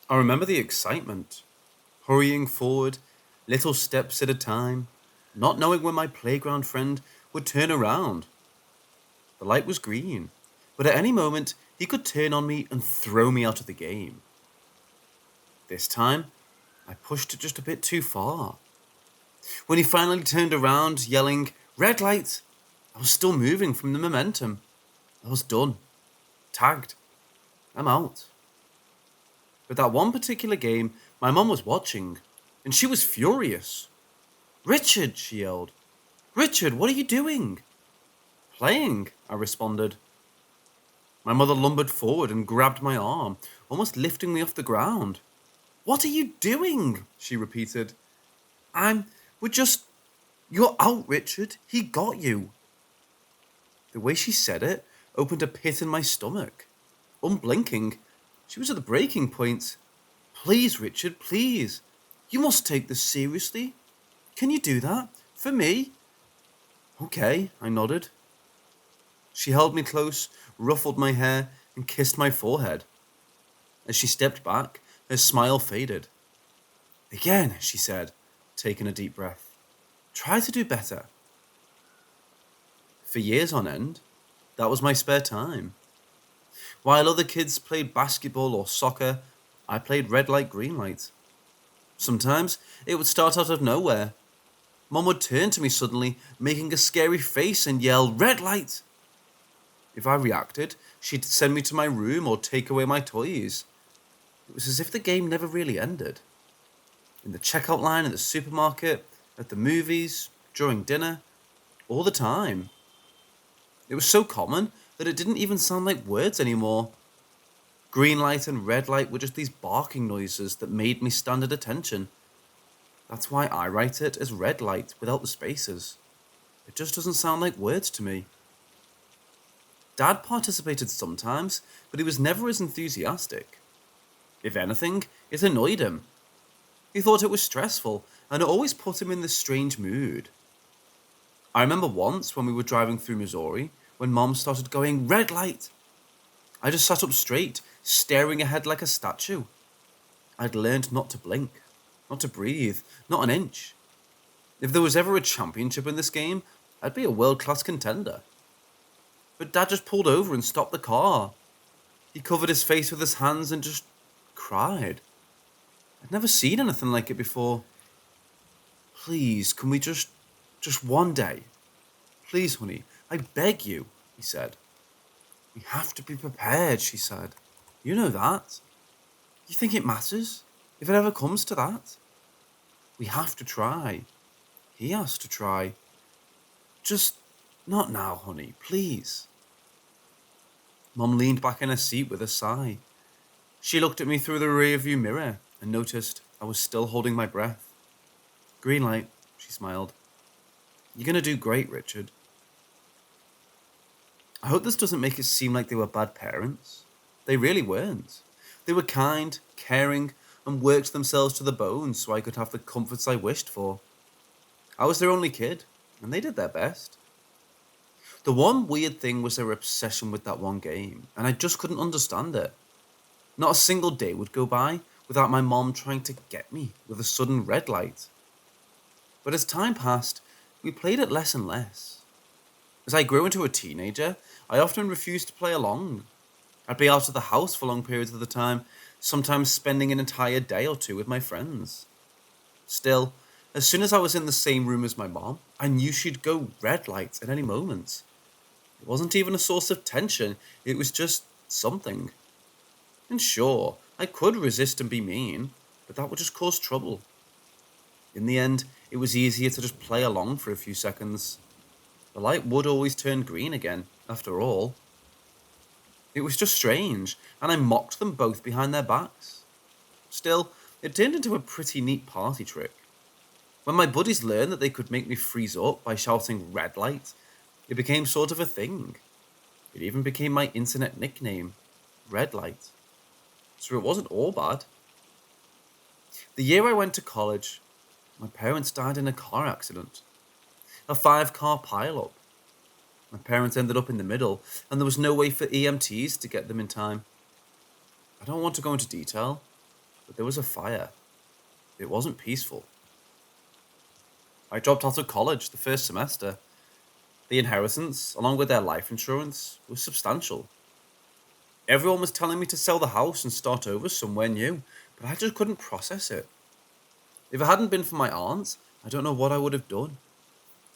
I remember the excitement, hurrying forward, little steps at a time, not knowing when my playground friend would turn around. The light was green, but at any moment he could turn on me and throw me out of the game. This time, I pushed it just a bit too far. When he finally turned around, yelling, "Red light!" I was still moving from the momentum. I was done. Tagged. I'm out. But that one particular game, my mum was watching, and she was furious. "Richard!" she yelled. "Richard, what are you doing?" "Playing," I responded. My mother lumbered forward and grabbed my arm, almost lifting me off the ground. "What are you doing?" she repeated. "I'm. We're just. You're out, Richard. He got you." The way she said it opened a pit in my stomach. Unblinking, she was at the breaking point. "Please, Richard, please. You must take this seriously. Can you do that? For me?" "Okay," I nodded. She held me close, ruffled my hair, and kissed my forehead. As she stepped back, her smile faded. "Again," she said, taking a deep breath. "Try to do better." For years on end, that was my spare time. While other kids played basketball or soccer, I played red light, green light. Sometimes it would start out of nowhere. Mum would turn to me suddenly, making a scary face and yell, "Red light!" If I reacted, she'd send me to my room or take away my toys. It was as if the game never really ended. In the checkout line at the supermarket, at the movies, during dinner, all the time. It was so common that it didn't even sound like words anymore. Green light and red light were just these barking noises that made me stand at attention. That's why I write it as red light without the spaces. It just doesn't sound like words to me. Dad participated sometimes, but he was never as enthusiastic. If anything, it annoyed him. He thought it was stressful, and it always put him in this strange mood. I remember once when we were driving through Missouri, when Mom started going, "Red light!" I just sat up straight, staring ahead like a statue. I'd learned not to blink, not to breathe, not an inch. If there was ever a championship in this game, I'd be a world-class contender. But Dad just pulled over and stopped the car. He covered his face with his hands and just cried. I'd never seen anything like it before. "Please, can we just one day? Please, honey, I beg you," he said. "We have to be prepared," she said. "You know that. You think it matters? If it ever comes to that? We have to try. He has to try. Just not now, honey, please." Mum leaned back in her seat with a sigh. She looked at me through the rearview mirror and noticed I was still holding my breath. "Green light," she smiled. "You're gonna do great, Richard." I hope this doesn't make it seem like they were bad parents. They really weren't. They were kind, caring, and worked themselves to the bone so I could have the comforts I wished for. I was their only kid, and they did their best. The one weird thing was their obsession with that one game, and I just couldn't understand it. Not a single day would go by without my mom trying to get me with a sudden red light. But as time passed, we played it less and less. As I grew into a teenager, I often refused to play along. I'd be out of the house for long periods of the time, sometimes spending an entire day or two with my friends. Still, as soon as I was in the same room as my mom, I knew she'd go red light at any moment. It wasn't even a source of tension, it was just something. And sure, I could resist and be mean, but that would just cause trouble. In the end, it was easier to just play along for a few seconds. The light would always turn green again, after all. It was just strange, and I mocked them both behind their backs. Still, it turned into a pretty neat party trick. When my buddies learned that they could make me freeze up by shouting "red light," it became sort of a thing. It even became my internet nickname, Red Light. So it wasn't all bad. The year I went to college, my parents died in a car accident. A 5-car pileup. My parents ended up in the middle, and there was no way for EMTs to get them in time. I don't want to go into detail. but there was a fire. It wasn't peaceful. I dropped out of college the first semester. The inheritance, along with their life insurance, was substantial. Everyone was telling me to sell the house and start over somewhere new, but I just couldn't process it. If it hadn't been for my aunt, I don't know what I would have done.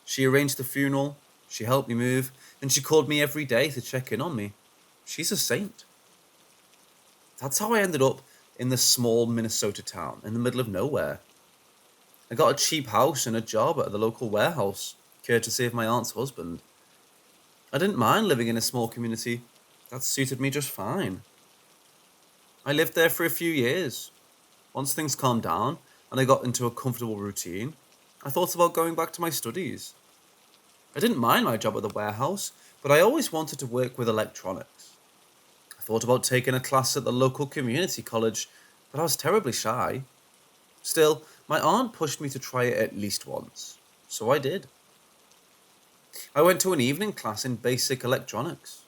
She arranged the funeral, she helped me move, and she called me every day to check in on me. She's a saint. That's how I ended up in this small Minnesota town in the middle of nowhere. I got a cheap house and a job at the local warehouse, courtesy of my aunt's husband. I didn't mind living in a small community. That suited me just fine. I lived there for a few years. Once things calmed down and I got into a comfortable routine, I thought about going back to my studies. I didn't mind my job at the warehouse, but I always wanted to work with electronics. I thought about taking a class at the local community college, but I was terribly shy. Still, my aunt pushed me to try it at least once, so I did. I went to an evening class in basic electronics.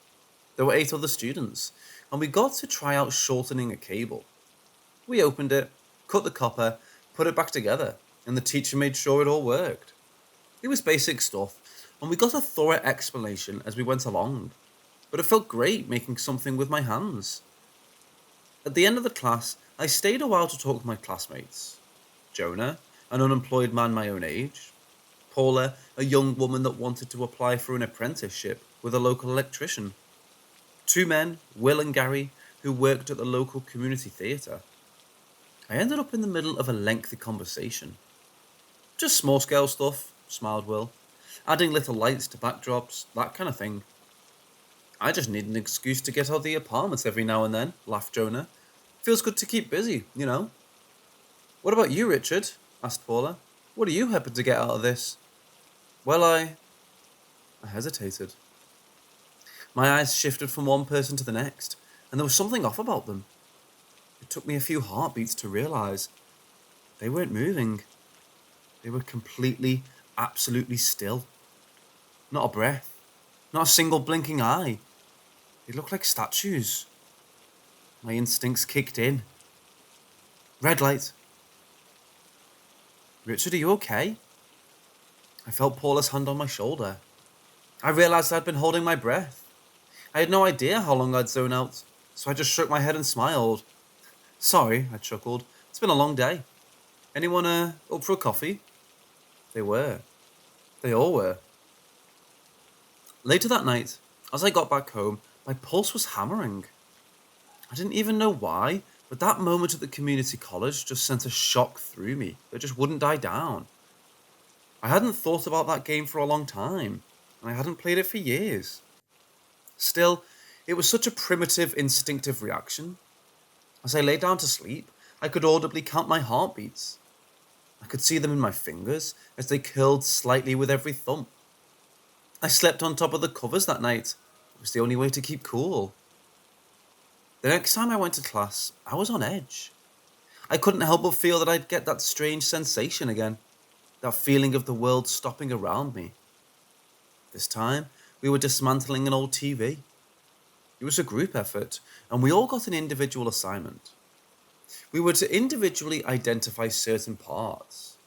There were 8 other students, and we got to try out shortening a cable. We opened it, cut the copper, put it back together, and the teacher made sure it all worked. It was basic stuff, and we got a thorough explanation as we went along, but it felt great making something with my hands. At the end of the class, I stayed a while to talk with my classmates. Jonah, an unemployed man my own age. Paula, a young woman that wanted to apply for an apprenticeship with a local electrician. 2 men, Will and Gary, who worked at the local community theatre. I ended up in the middle of a lengthy conversation. Just small-scale stuff, smiled Will. Adding little lights to backdrops, that kind of thing. I just need an excuse to get out of the apartment every now and then, laughed Jonah. Feels good to keep busy, you know. What about you, Richard? Asked Paula. What do you happen to get out of this? Well, I hesitated. My eyes shifted from one person to the next, and there was something off about them. It took me a few heartbeats to realize they weren't moving. They were completely, absolutely still. Not a breath, not a single blinking eye. They looked like statues. My instincts kicked in. Redlight. Richard, are you okay? I felt Paula's hand on my shoulder. I realized I'd been holding my breath. I had no idea how long I'd zone out, so I just shook my head and smiled. Sorry, I chuckled. It's been a long day. Anyone up for a coffee? They were. They all were. Later that night, as I got back home, my pulse was hammering. I didn't even know why, but that moment at the community college just sent a shock through me that just wouldn't die down. I hadn't thought about that game for a long time, and I hadn't played it for years. Still, it was such a primitive, instinctive reaction. As I lay down to sleep, I could audibly count my heartbeats. I could see them in my fingers as they curled slightly with every thump. I slept on top of the covers that night. It was the only way to keep cool. The next time I went to class, I was on edge. I couldn't help but feel that I'd get that strange sensation again, that feeling of the world stopping around me. This time, we were dismantling an old TV. It was a group effort, and we all got an individual assignment. We were to individually identify certain parts.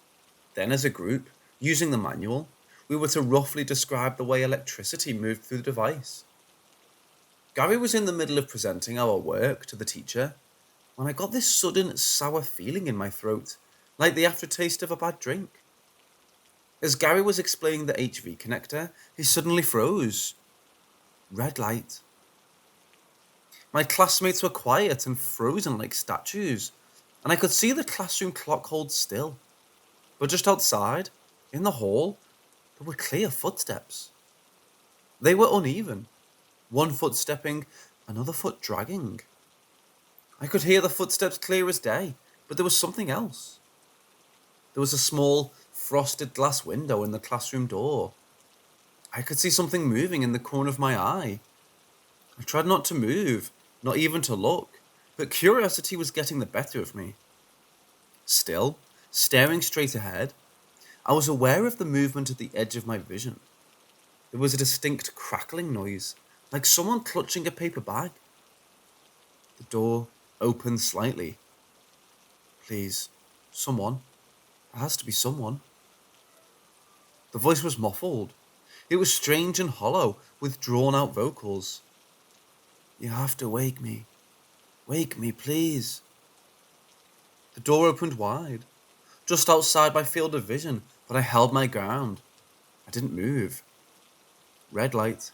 Then, as a group, using the manual, we were to roughly describe the way electricity moved through the device. Gary was in the middle of presenting our work to the teacher when I got this sudden sour feeling in my throat, like the aftertaste of a bad drink. As Gary was explaining the HV connector, he suddenly froze. Red light. My classmates were quiet and frozen like statues, and I could see the classroom clock hold still. But just outside, in the hall, there were clear footsteps. They were uneven, one foot stepping, another foot dragging. I could hear the footsteps clear as day, but there was something else. There was a small, frosted glass window in the classroom door. I could see something moving in the corner of my eye. I tried not to move, not even to look, but curiosity was getting the better of me. Still, staring straight ahead, I was aware of the movement at the edge of my vision. There was a distinct crackling noise, like someone clutching a paper bag. The door opened slightly. Please, someone. There has to be someone. The voice was muffled. It was strange and hollow, with drawn-out vocals. You have to wake me. Wake me, please. The door opened wide, just outside my field of vision, but I held my ground. I didn't move. Red light.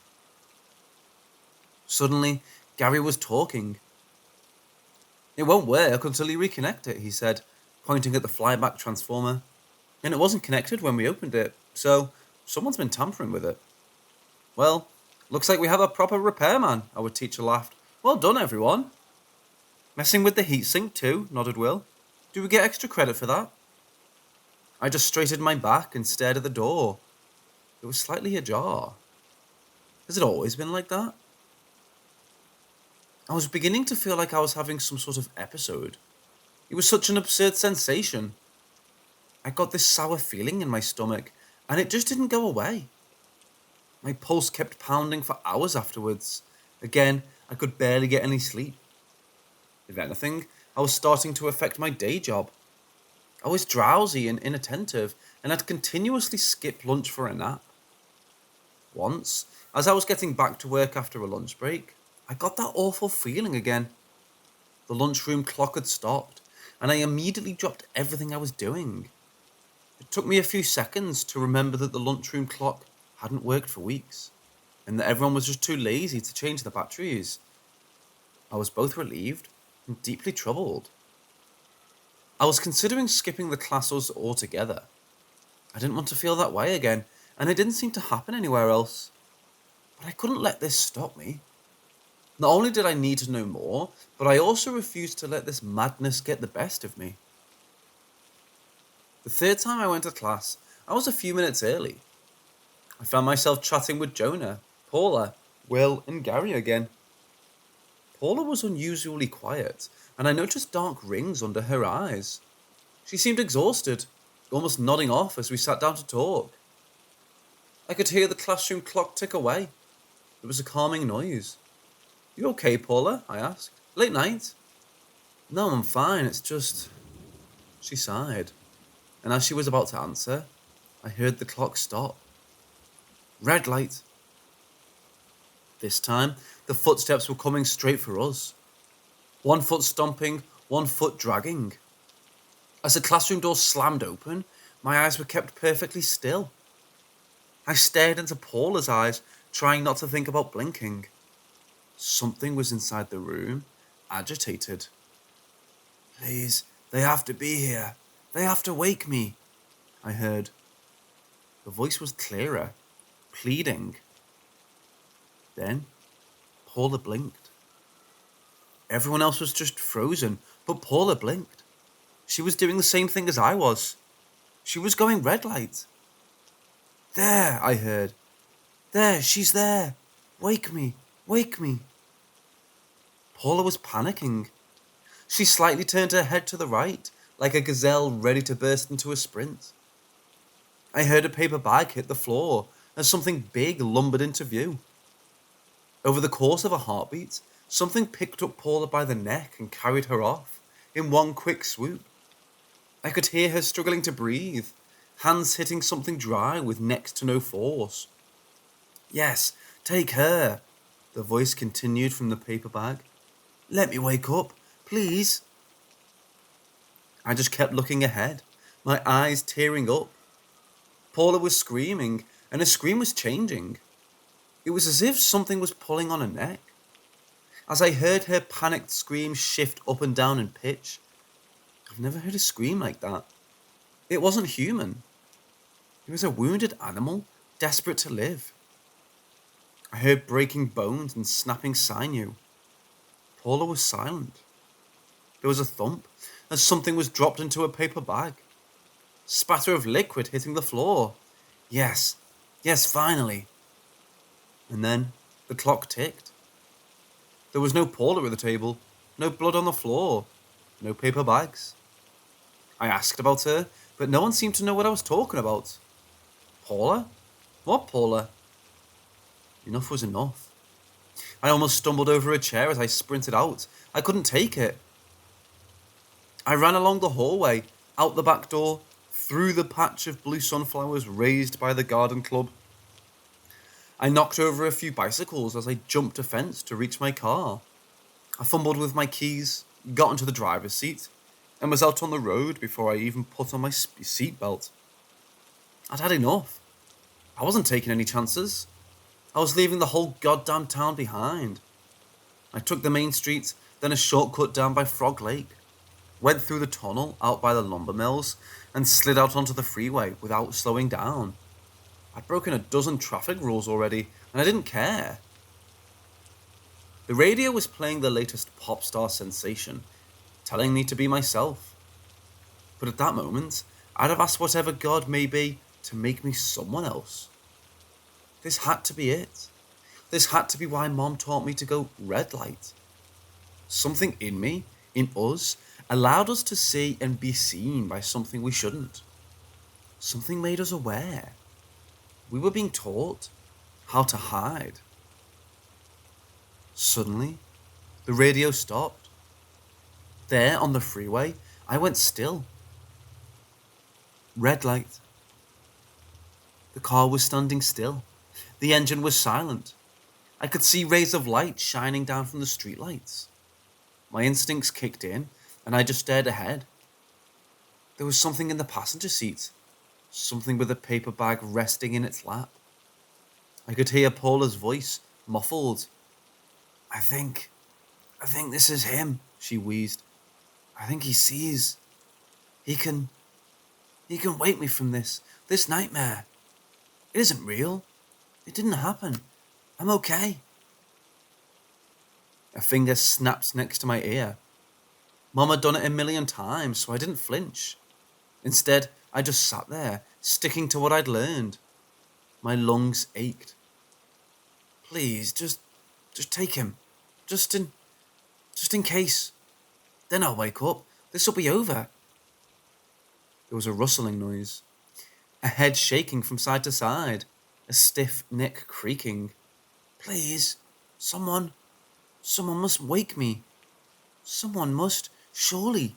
Suddenly, Gary was talking. It won't work until you reconnect it, he said, pointing at the flyback transformer. And it wasn't connected when we opened it, so someone's been tampering with it. Well, looks like we have a proper repairman, our teacher laughed. Well done, everyone. Messing with the heatsink too, nodded Will. Do we get extra credit for that? I just straightened my back and stared at the door. It was slightly ajar. Has it always been like that? I was beginning to feel like I was having some sort of episode. It was such an absurd sensation. I got this sour feeling in my stomach, and it just didn't go away. My pulse kept pounding for hours afterwards. Again, I could barely get any sleep. If anything, I was starting to affect my day job. I was drowsy and inattentive, and I'd continuously skip lunch for a nap. Once, as I was getting back to work after a lunch break, I got that awful feeling again. The lunchroom clock had stopped, and I immediately dropped everything I was doing. It took me a few seconds to remember that the lunchroom clock hadn't worked for weeks, and that everyone was just too lazy to change the batteries. I was both relieved and deeply troubled. I was considering skipping the classes altogether. I didn't want to feel that way again, and it didn't seem to happen anywhere else. But I couldn't let this stop me. Not only did I need to know more, but I also refused to let this madness get the best of me. The third time I went to class, I was a few minutes early. I found myself chatting with Jonah, Paula, Will, and Gary again. Paula was unusually quiet, and I noticed dark rings under her eyes. She seemed exhausted, almost nodding off as we sat down to talk. I could hear the classroom clock tick away. It was a calming noise. You okay, Paula? I asked. Late night? No, I'm fine, it's just... She sighed, and as she was about to answer, I heard the clock stop. Red light. This time, the footsteps were coming straight for us. One foot stomping, one foot dragging. As the classroom door slammed open, my eyes were kept perfectly still. I stared into Paula's eyes, trying not to think about blinking. Something was inside the room, agitated. Please, they have to be here. They have to wake me, I heard. The voice was clearer, pleading. Then, Paula blinked. Everyone else was just frozen, but Paula blinked. She was doing the same thing as I was. She was going red light. There, I heard. There, she's there. Wake me, wake me. Paula was panicking. She slightly turned her head to the right, like a gazelle ready to burst into a sprint. I heard a paper bag hit the floor as something big lumbered into view. Over the course of a heartbeat, something picked up Paula by the neck and carried her off, in one quick swoop. I could hear her struggling to breathe, hands hitting something dry with next to no force. Yes, take her, the voice continued from the paper bag. Let me wake up, please. I just kept looking ahead, my eyes tearing up. Paula was screaming, and her scream was changing. It was as if something was pulling on her neck. As I heard her panicked scream shift up and down in pitch, I've never heard a scream like that. It wasn't human. It was a wounded animal, desperate to live. I heard breaking bones and snapping sinew. Paula was silent. There was a thump as something was dropped into a paper bag. Spatter of liquid hitting the floor. Yes, finally. And then the clock ticked. There was no Paula at the table, no blood on the floor, no paper bags. I asked about her, but no one seemed to know what I was talking about. Paula? What Paula? Enough was enough. I almost stumbled over a chair as I sprinted out. I couldn't take it. I ran along the hallway, out the back door, through the patch of blue sunflowers raised by the garden club. I knocked over a few bicycles as I jumped a fence to reach my car. I fumbled with my keys, got into the driver's seat, and was out on the road before I even put on my seatbelt. I'd had enough. I wasn't taking any chances. I was leaving the whole goddamn town behind. I took the main street, then a shortcut down by Frog Lake, went through the tunnel out by the lumber mills, and slid out onto the freeway without slowing down. I'd broken a dozen traffic rules already, and I didn't care. The radio was playing the latest pop star sensation, telling me to be myself. But at that moment, I'd have asked whatever God may be to make me someone else. This had to be it. This had to be why Mom taught me to go Redlight. Something in me, in us, allowed us to see and be seen by something we shouldn't. Something made us aware. We were being taught how to hide. Suddenly, the radio stopped. There on the freeway, I went still. Red light. The car was standing still. The engine was silent. I could see rays of light shining down from the streetlights. My instincts kicked in, and I just stared ahead. There was something in the passenger seat, something with a paper bag resting in its lap. I could hear Paula's voice, muffled. I think this is him, she wheezed. I think he sees. He can wake me from this nightmare. It isn't real. It didn't happen. I'm okay. A finger snapped next to my ear. Mom had done it a million times, so I didn't flinch. Instead, I just sat there, sticking to what I'd learned. My lungs ached. Please, just take him. Just in case. Then I'll wake up. This'll be over. There was a rustling noise. A head shaking from side to side. A stiff neck creaking. Please, someone must wake me. Someone must, surely.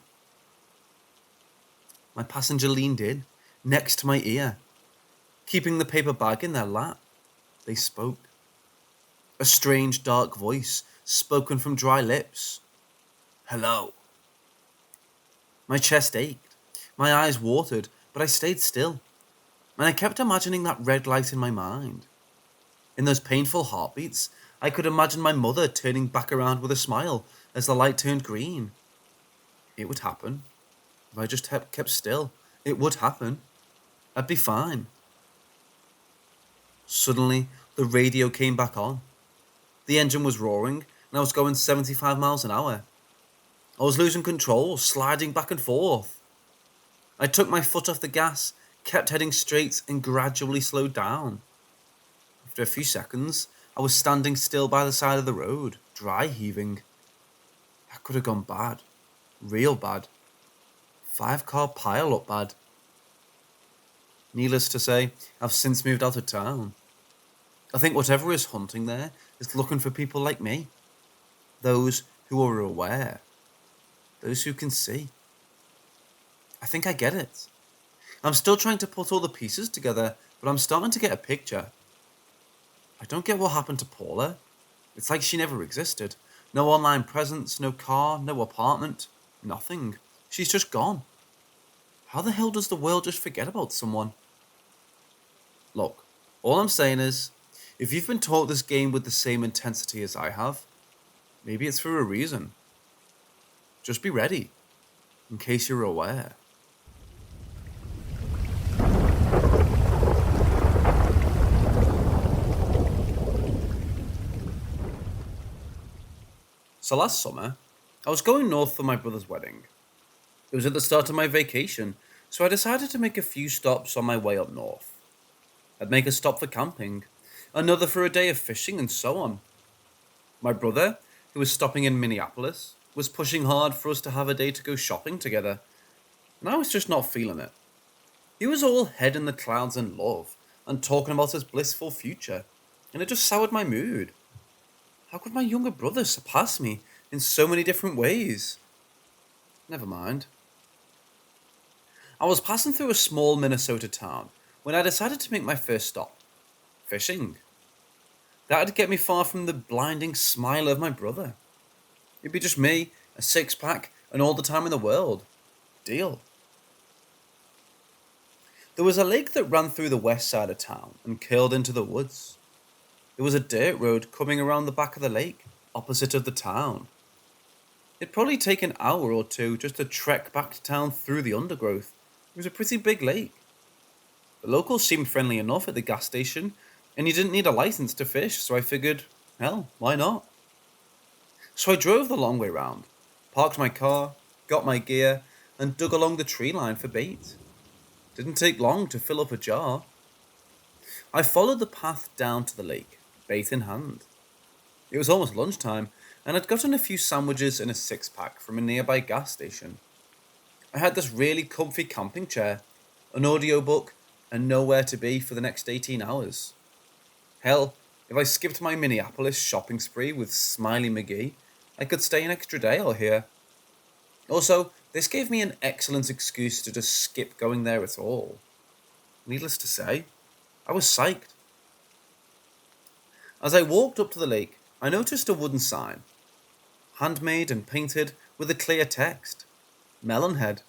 My passenger leaned in, next to my ear, keeping the paper bag in their lap. They spoke. A strange, dark voice, spoken from dry lips. Hello. My chest ached. My eyes watered, but I stayed still. And I kept imagining that red light in my mind. In those painful heartbeats, I could imagine my mother turning back around with a smile as the light turned green. It would happen. If I just kept still, it would happen. I'd be fine. Suddenly, the radio came back on. The engine was roaring, and I was going 75 miles an hour. I was losing control, sliding back and forth. I took my foot off the gas, kept heading straight, and gradually slowed down. After a few seconds, I was standing still by the side of the road, dry heaving. That could have gone bad. Real bad. 5-car pile-up bad. Needless to say, I've since moved out of town. I think whatever is hunting there is looking for people like me. Those who are aware. Those who can see. I think I get it. I'm still trying to put all the pieces together, but I'm starting to get a picture. I don't get what happened to Paula. It's like she never existed. No online presence, no car, no apartment, nothing. She's just gone. How the hell does the world just forget about someone? Look, all I'm saying is, if you've been taught this game with the same intensity as I have, maybe it's for a reason. Just be ready, in case you're aware. So last summer, I was going north for my brother's wedding. It was at the start of my vacation, so I decided to make a few stops on my way up north. I'd make a stop for camping, another for a day of fishing, and so on. My brother, who was stopping in Minneapolis, was pushing hard for us to have a day to go shopping together, and I was just not feeling it. He was all head in the clouds and love, and talking about his blissful future, and it just soured my mood. How could my younger brother surpass me in so many different ways? Never mind. I was passing through a small Minnesota town when I decided to make my first stop. Fishing. That'd get me far from the blinding smile of my brother. It'd be just me, a six-pack, and all the time in the world. Deal. There was a lake that ran through the west side of town and curled into the woods. There was a dirt road coming around the back of the lake, opposite of the town. It'd probably take an hour or two just to trek back to town through the undergrowth. It was a pretty big lake. The locals seemed friendly enough at the gas station, and you didn't need a license to fish, so I figured, hell, why not? So I drove the long way round, parked my car, got my gear, and dug along the tree line for bait. Didn't take long to fill up a jar. I followed the path down to the lake, bait in hand. It was almost lunchtime, and I'd gotten a few sandwiches and a six-pack from a nearby gas station. I had this really comfy camping chair, an audiobook, and nowhere to be for the next 18 hours. Hell, if I skipped my Minneapolis shopping spree with Smiley McGee, I could stay an extra day or here. Also, this gave me an excellent excuse to just skip going there at all. Needless to say, I was psyched. As I walked up to the lake, I noticed a wooden sign, handmade and painted with a clear text, Melonhead.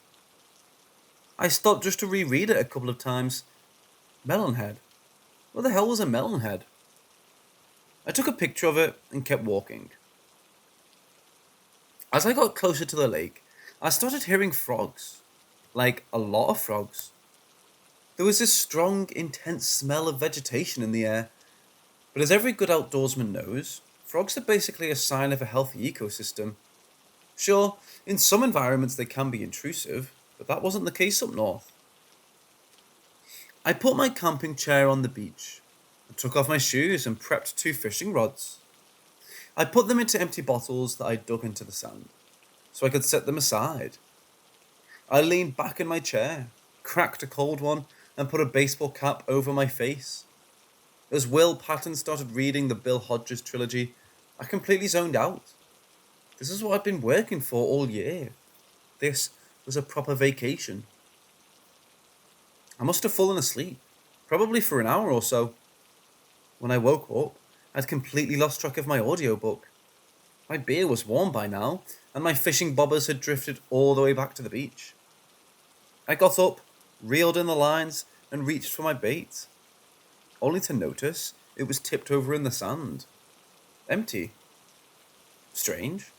I stopped just to reread it a couple of times. Melonhead? What the hell was a melonhead? I took a picture of it and kept walking. As I got closer to the lake, I started hearing frogs. Like a lot of frogs. There was this strong, intense smell of vegetation in the air. But as every good outdoorsman knows, frogs are basically a sign of a healthy ecosystem. Sure, in some environments they can be intrusive, but that wasn't the case up north. I put my camping chair on the beach. I took off my shoes and prepped 2 fishing rods. I put them into empty bottles that I dug into the sand, so I could set them aside. I leaned back in my chair, cracked a cold one, and put a baseball cap over my face. As Will Patton started reading the Bill Hodges trilogy, I completely zoned out. This is what I've been working for all year. This was a proper vacation. I must have fallen asleep, probably for an hour or so. When I woke up, I'd completely lost track of my audiobook. My beer was warm by now, and my fishing bobbers had drifted all the way back to the beach. I got up, reeled in the lines, and reached for my bait, only to notice it was tipped over in the sand. Empty. Strange.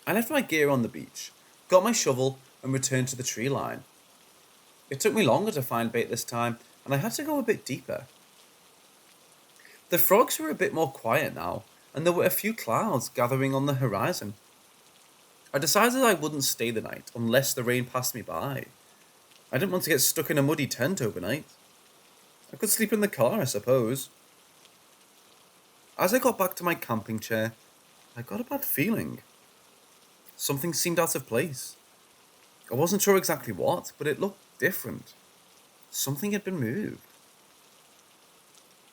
I left my gear on the beach, got my shovel, and returned to the tree line. It took me longer to find bait this time, and I had to go a bit deeper. The frogs were a bit more quiet now, and there were a few clouds gathering on the horizon. I decided I wouldn't stay the night unless the rain passed me by. I didn't want to get stuck in a muddy tent overnight. I could sleep in the car, I suppose. As I got back to my camping chair, I got a bad feeling. Something seemed out of place. I wasn't sure exactly what, but it looked different. Something had been moved.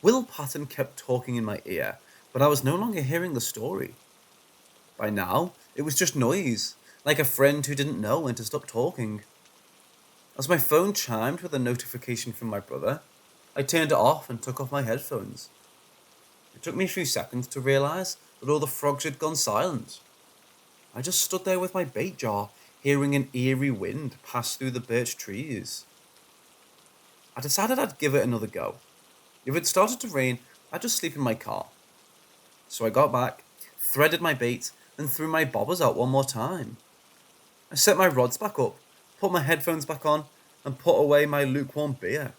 Will Patton kept talking in my ear, but I was no longer hearing the story. By now, it was just noise, like a friend who didn't know when to stop talking. As my phone chimed with a notification from my brother, I turned it off and took off my headphones. It took me a few seconds to realise that all the frogs had gone silent. I just stood there with my bait jar, hearing an eerie wind pass through the birch trees. I decided I'd give it another go. If it started to rain, I'd just sleep in my car. So I got back, threaded my bait, and threw my bobbers out one more time. I set my rods back up, put my headphones back on, and put away my lukewarm beer.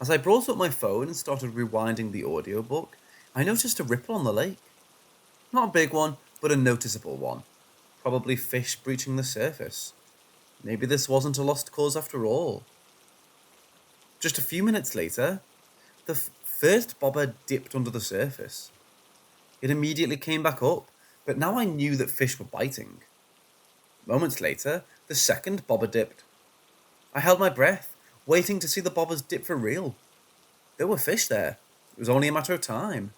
As I brought up my phone and started rewinding the audiobook, I noticed a ripple on the lake. Not a big one, but a noticeable one. Probably fish breaching the surface. Maybe this wasn't a lost cause after all. Just a few minutes later, the first bobber dipped under the surface. It immediately came back up, but now I knew that fish were biting. Moments later, the second bobber dipped. I held my breath, waiting to see the bobbers dip for real. There were fish there. It was only a matter of time.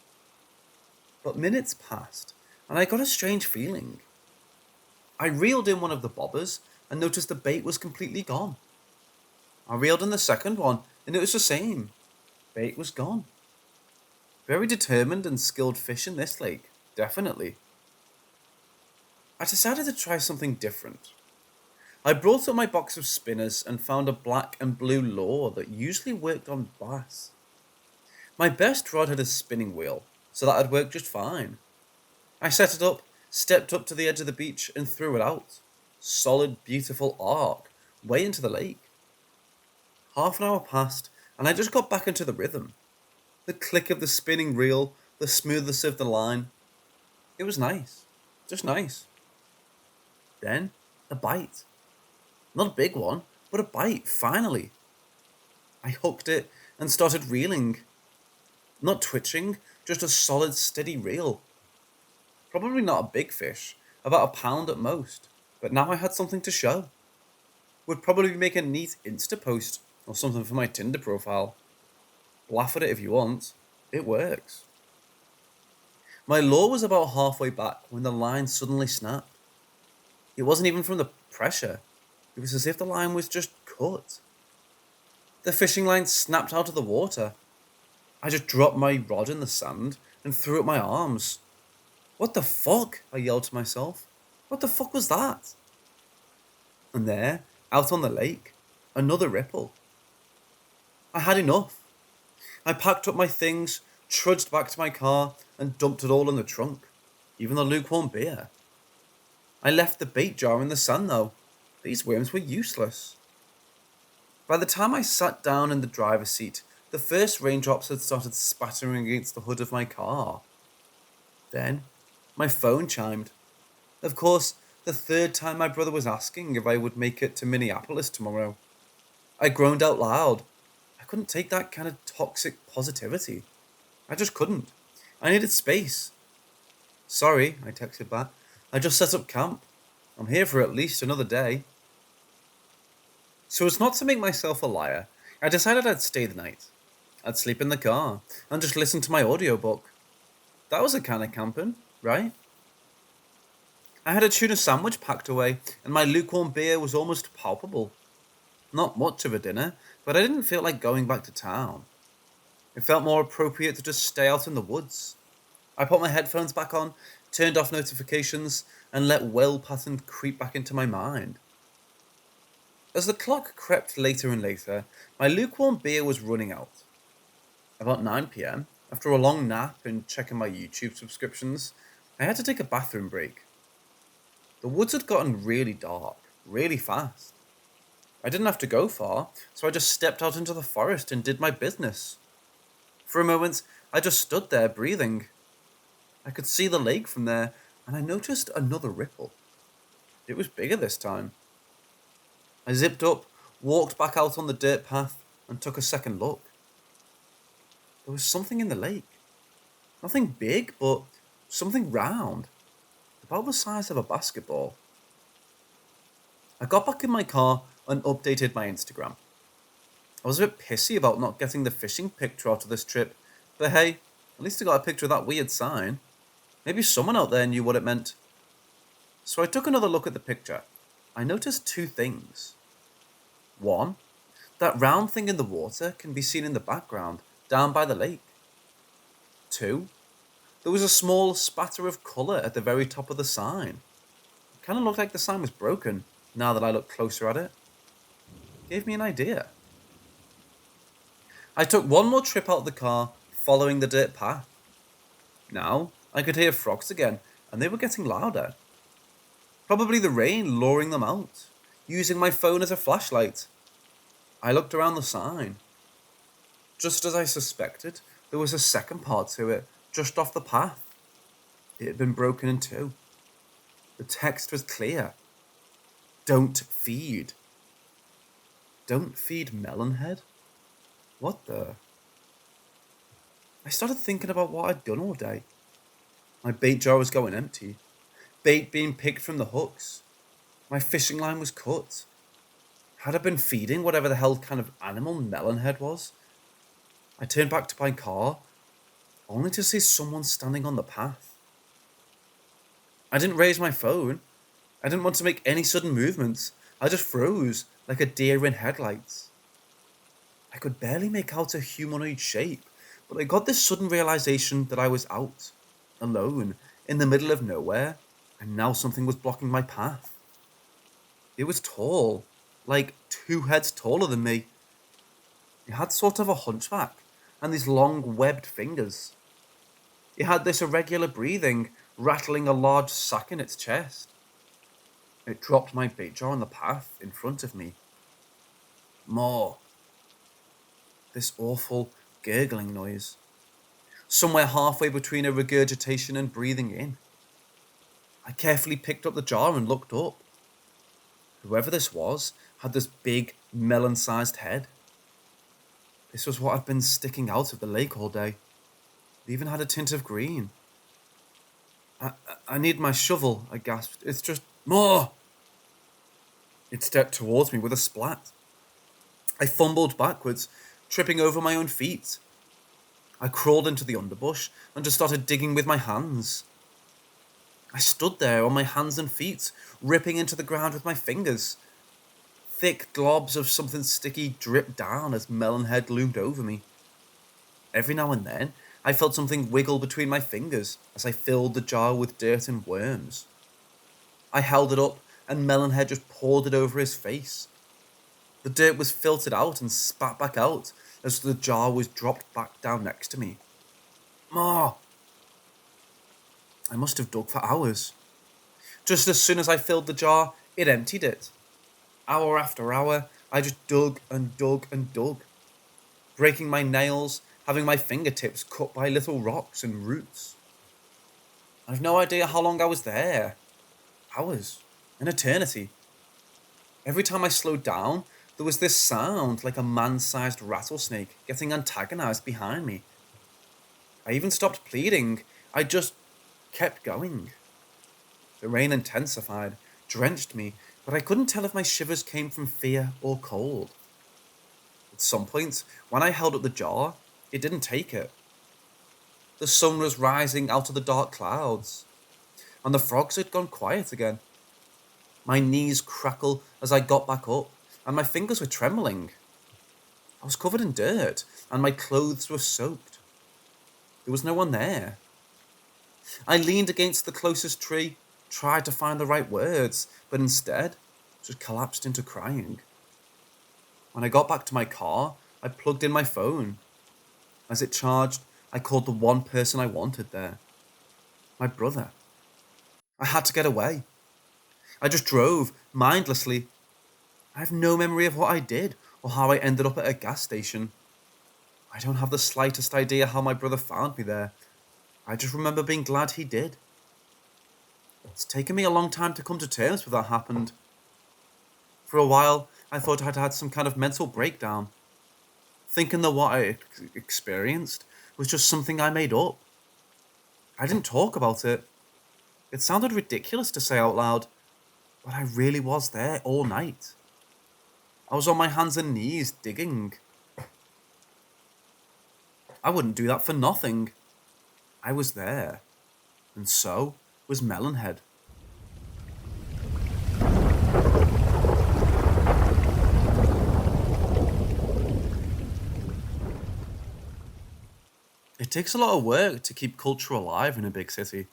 But minutes passed, and I got a strange feeling. I reeled in one of the bobbers, and noticed the bait was completely gone. I reeled in the second one, and it was the same. Bait was gone. Very determined and skilled fish in this lake, definitely. I decided to try something different. I brought up my box of spinners and found a black and blue lure that usually worked on bass. My best rod had a spinning wheel, so that had worked just fine. I set it up, stepped up to the edge of the beach, and threw it out. Solid, beautiful arc, way into the lake. Half an hour passed, and I just got back into the rhythm. The click of the spinning reel, the smoothness of the line. It was nice. Just nice. Then, a bite. Not a big one, but a bite, finally. I hooked it and started reeling. Not twitching, just a solid, steady reel. Probably not a big fish, about a pound at most, but now I had something to show. Would probably make a neat Insta post or something for my Tinder profile. Laugh at it if you want. It works. My lure was about halfway back when the line suddenly snapped. It wasn't even from the pressure. It was as if the line was just cut. The fishing line snapped out of the water. I just dropped my rod in the sand and threw up my arms. What the fuck? I yelled to myself. What the fuck was that? And there, out on the lake, another ripple. I had enough. I packed up my things, trudged back to my car, and dumped it all in the trunk, even the lukewarm beer. I left the bait jar in the sand though. These worms were useless. By the time I sat down in the driver's seat, the first raindrops had started spattering against the hood of my car. Then, my phone chimed. Of course, the third time my brother was asking if I would make it to Minneapolis tomorrow. I groaned out loud. I couldn't take that kind of toxic positivity. I just couldn't. I needed space. Sorry, I texted back. I just set up camp. I'm here for at least another day. So as not to make myself a liar, I decided I'd stay the night. I'd sleep in the car and just listen to my audiobook. That was a kind of camping, right? I had a tuna sandwich packed away, and my lukewarm beer was almost palpable. Not much of a dinner, but I didn't feel like going back to town. It felt more appropriate to just stay out in the woods. I put my headphones back on, turned off notifications, and let well pattern creep back into my mind. As the clock crept later and later, my lukewarm beer was running out. About 9 p.m, after a long nap and checking my YouTube subscriptions, I had to take a bathroom break. The woods had gotten really dark, really fast. I didn't have to go far, so I just stepped out into the forest and did my business. For a moment, I just stood there breathing. I could see the lake from there, and I noticed another ripple. It was bigger this time. I zipped up, walked back out on the dirt path, and took a second look. There was something in the lake. Nothing big, but something round, about the size of a basketball. I got back in my car and updated my Instagram. I was a bit pissy about not getting the fishing picture out of this trip, but hey, at least I got a picture of that weird sign. Maybe someone out there knew what it meant. So I took another look at the picture. I noticed two things. One, that round thing in the water can be seen in the background, down by the lake. Two, there was a small spatter of colour at the very top of the sign. It kind of looked like the sign was broken, now that I look closer at it. Gave me an idea. I took one more trip out the car, following the dirt path. Now, I could hear frogs again, and they were getting louder. Probably the rain luring them out, using my phone as a flashlight. I looked around the sign. Just as I suspected, there was a second part to it, just off the path. It had been broken in two. The text was clear. Don't feed. Don't feed Melonhead? What the? I started thinking about what I'd done all day. My bait jar was going empty. Bait being picked from the hooks. My fishing line was cut. Had I been feeding whatever the hell kind of animal Melonhead was? I turned back to my car, only to see someone standing on the path. I didn't raise my phone. I didn't want to make any sudden movements, I just froze like a deer in headlights. I could barely make out a humanoid shape, but I got this sudden realization that I was out, alone, in the middle of nowhere, and now something was blocking my path. It was tall, like 2 heads taller than me. It had sort of a hunchback, and these long webbed fingers. It had this irregular breathing, rattling a large sack in its chest. It dropped my bait jar on the path in front of me. More. This awful gurgling noise. Somewhere halfway between a regurgitation and breathing in. I carefully picked up the jar and looked up. Whoever this was had this big, melon-sized head. This was what had been sticking out of the lake all day. It even had a tint of green. I need my shovel, I gasped. It's just more. It stepped towards me with a splat. I fumbled backwards, tripping over my own feet. I crawled into the underbush and just started digging with my hands. I stood there on my hands and feet, ripping into the ground with my fingers. Thick globs of something sticky dripped down as Melonhead loomed over me. Every now and then, I felt something wiggle between my fingers as I filled the jar with dirt and worms. I held it up, and Melonhead just poured it over his face. The dirt was filtered out and spat back out as the jar was dropped back down next to me. More! I must have dug for hours. Just as soon as I filled the jar, it emptied it. Hour after hour, I just dug and dug and dug, breaking my nails, having my fingertips cut by little rocks and roots. I've no idea how long I was there. Hours. An eternity. Every time I slowed down, there was this sound like a man-sized rattlesnake getting antagonized behind me. I even stopped pleading. I just kept going. The rain intensified, drenched me, but I couldn't tell if my shivers came from fear or cold. At some point, when I held up the jar, it didn't take it. The sun was rising out of the dark clouds, and the frogs had gone quiet again. My knees crackled as I got back up, and my fingers were trembling. I was covered in dirt, and my clothes were soaked. There was no one there. I leaned against the closest tree, tried to find the right words, but instead just collapsed into crying. When I got back to my car, I plugged in my phone. As it charged, I called the one person I wanted there. My brother. I had to get away. I just drove, mindlessly. I have no memory of what I did or how I ended up at a gas station. I don't have the slightest idea how my brother found me there. I just remember being glad he did. It's taken me a long time to come to terms with what happened. For a while, I thought I'd had some kind of mental breakdown, thinking that what I experienced was just something I made up. I didn't talk about it. It sounded ridiculous to say out loud, but I really was there all night. I was on my hands and knees digging. I wouldn't do that for nothing. I was there, and so was Melonhead. It takes a lot of work to keep culture alive in a big city.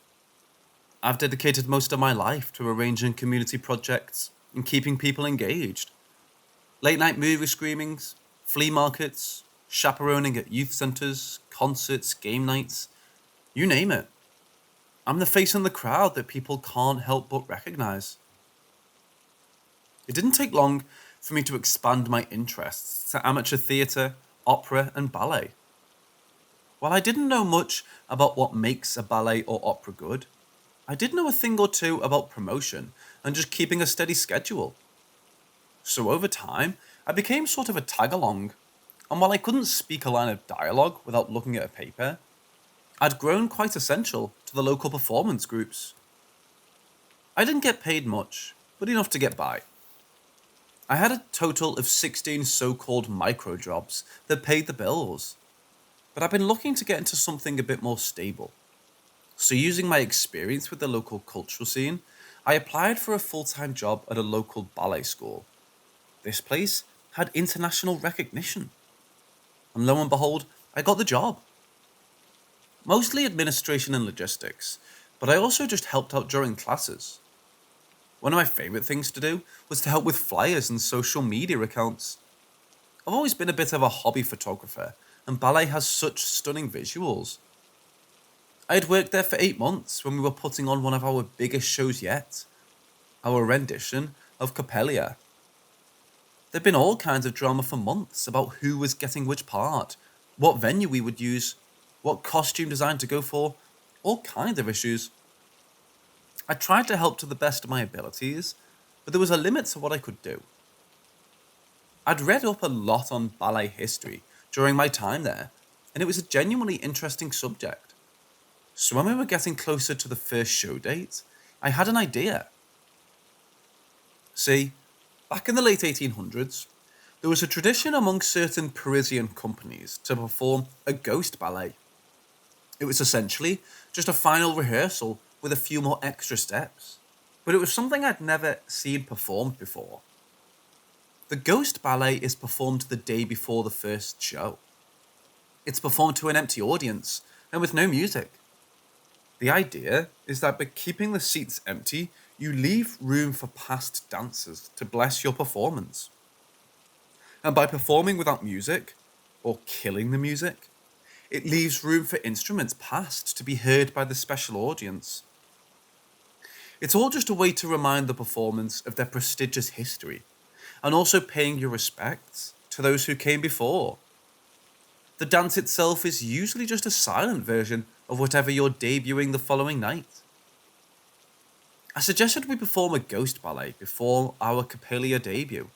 I've dedicated most of my life to arranging community projects and keeping people engaged. Late night movie screenings, flea markets, chaperoning at youth centres, concerts, game nights, you name it. I'm the face in the crowd that people can't help but recognise. It didn't take long for me to expand my interests to amateur theatre, opera, and ballet. While I didn't know much about what makes a ballet or opera good, I did know a thing or two about promotion and just keeping a steady schedule. So over time, I became sort of a tag-along, and while I couldn't speak a line of dialogue without looking at a paper, I'd grown quite essential to the local performance groups. I didn't get paid much, but enough to get by. I had a total of 16 so-called micro jobs that paid the bills, but I've been looking to get into something a bit more stable. So using my experience with the local cultural scene, I applied for a full-time job at a local ballet school. This place had international recognition, and lo and behold, I got the job. Mostly administration and logistics, but I also just helped out during classes. One of my favourite things to do was to help with flyers and social media accounts. I've always been a bit of a hobby photographer, and ballet has such stunning visuals. I had worked there for 8 months when we were putting on one of our biggest shows yet, our rendition of Coppelia. There'd been all kinds of drama for months about who was getting which part, what venue we would use, what costume design to go for, all kinds of issues. I tried to help to the best of my abilities, but there was a limit to what I could do. I'd read up a lot on ballet history during my time there, and it was a genuinely interesting subject. So when we were getting closer to the first show date, I had an idea. See, back in the late 1800s, there was a tradition among certain Parisian companies to perform a ghost ballet. It was essentially just a final rehearsal with a few more extra steps, but it was something I'd never seen performed before. The ghost ballet is performed the day before the first show. It's performed to an empty audience and with no music. The idea is that by keeping the seats empty, you leave room for past dancers to bless your performance. And by performing without music, or killing the music, it leaves room for instruments past to be heard by the special audience. It's all just a way to remind the performance of their prestigious history, and also paying your respects to those who came before. The dance itself is usually just a silent version of whatever you're debuting the following night. I suggested we perform a ghost ballet before our Coppelia debut.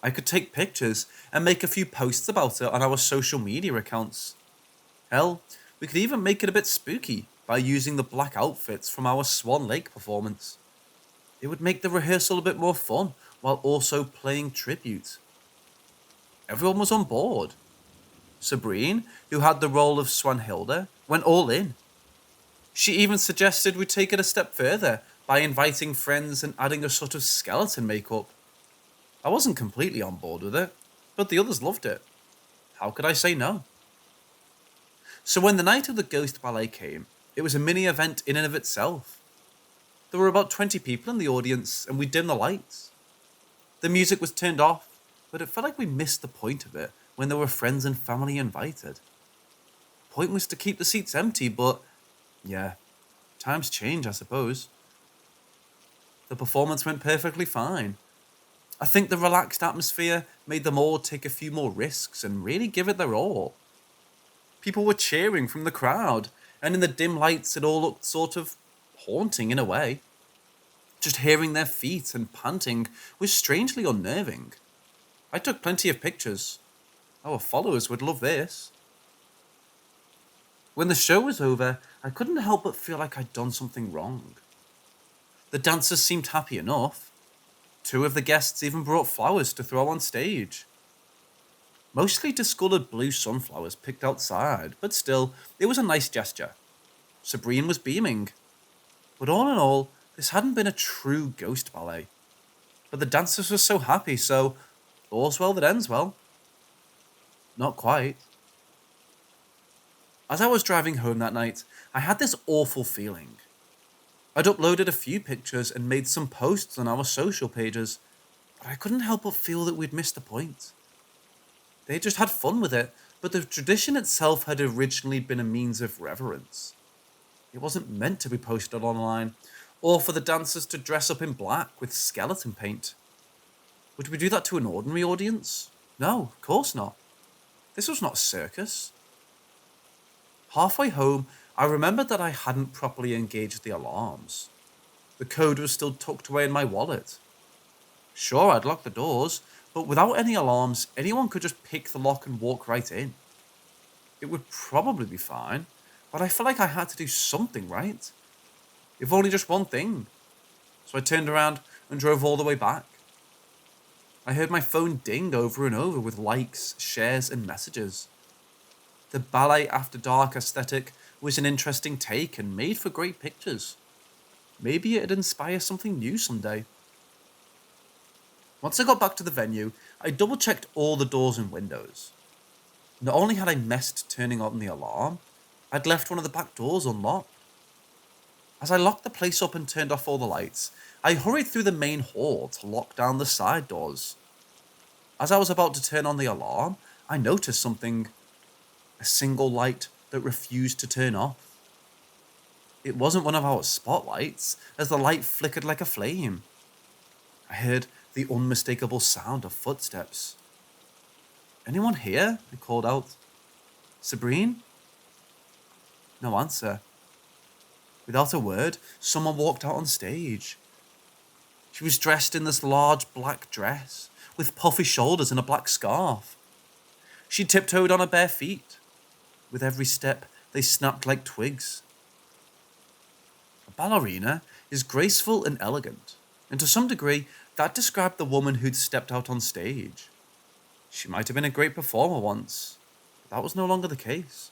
I could take pictures and make a few posts about it on our social media accounts. Hell, we could even make it a bit spooky by using the black outfits from our Swan Lake performance. It would make the rehearsal a bit more fun while also playing tribute. Everyone was on board. Sabrine, who had the role of Swanhilda, went all in. She even suggested we take it a step further by inviting friends and adding a sort of skeleton makeup. I wasn't completely on board with it, but the others loved it. How could I say no? So when the night of the Ghost Ballet came, it was a mini event in and of itself. There were about 20 people in the audience and we dimmed the lights. The music was turned off, but it felt like we missed the point of it when there were friends and family invited. The point was to keep the seats empty, but yeah, times change, I suppose. The performance went perfectly fine. I think the relaxed atmosphere made them all take a few more risks and really give it their all. People were cheering from the crowd, and in the dim lights it all looked sort of haunting in a way. Just hearing their feet and panting was strangely unnerving. I took plenty of pictures. Our followers would love this. When the show was over, I couldn't help but feel like I'd done something wrong. The dancers seemed happy enough. 2 of the guests even brought flowers to throw on stage. Mostly discoloured blue sunflowers picked outside, but still, it was a nice gesture. Sabrine was beaming. But all in all, this hadn't been a true ghost ballet. But the dancers were so happy, so all's well that ends well. Not quite. As I was driving home that night, I had this awful feeling. I'd uploaded a few pictures and made some posts on our social pages, but I couldn't help but feel that we'd missed the point. They just had fun with it, but the tradition itself had originally been a means of reverence. It wasn't meant to be posted online, or for the dancers to dress up in black with skeleton paint. Would we do that to an ordinary audience? No, of course not. This was not a circus. Halfway home, I remembered that I hadn't properly engaged the alarms. The code was still tucked away in my wallet. Sure, I'd locked the doors, but without any alarms, anyone could just pick the lock and walk right in. It would probably be fine, but I felt like I had to do something right. If only just one thing. So I turned around and drove all the way back. I heard my phone ding over and over with likes, shares, and messages. The ballet after dark aesthetic was an interesting take and made for great pictures. Maybe it'd inspire something new someday. Once I got back to the venue, I double checked all the doors and windows. Not only had I missed turning on the alarm, I'd left one of the back doors unlocked. As I locked the place up and turned off all the lights, I hurried through the main hall to lock down the side doors. As I was about to turn on the alarm, I noticed something, a single light that refused to turn off. It wasn't one of our spotlights, as the light flickered like a flame. I heard the unmistakable sound of footsteps. "Anyone here?" I called out. "Sabrine?" No answer. Without a word, someone walked out on stage. She was dressed in this large black dress, with puffy shoulders and a black scarf. She tiptoed on her bare feet. With every step, they snapped like twigs. A ballerina is graceful and elegant, and to some degree, that described the woman who'd stepped out on stage. She might have been a great performer once, but that was no longer the case.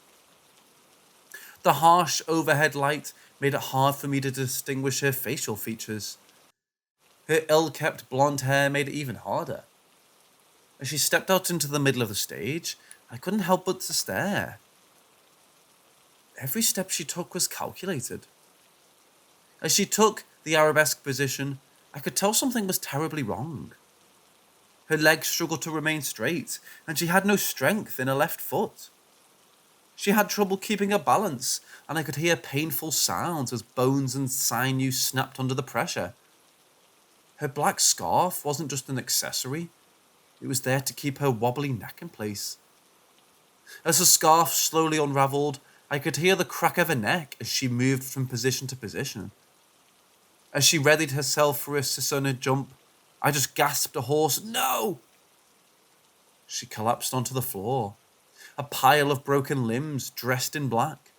The harsh overhead light made it hard for me to distinguish her facial features. Her ill-kept blonde hair made it even harder. As she stepped out into the middle of the stage, I couldn't help but to stare. Every step she took was calculated. As she took the arabesque position, I could tell something was terribly wrong. Her legs struggled to remain straight, and she had no strength in her left foot. She had trouble keeping her balance, and I could hear painful sounds as bones and sinew snapped under the pressure. Her black scarf wasn't just an accessory, it was there to keep her wobbly neck in place. As the scarf slowly unraveled, I could hear the crack of her neck as she moved from position to position. As she readied herself for a Sisona jump, I just gasped a hoarse, "No!" She collapsed onto the floor, a pile of broken limbs dressed in black.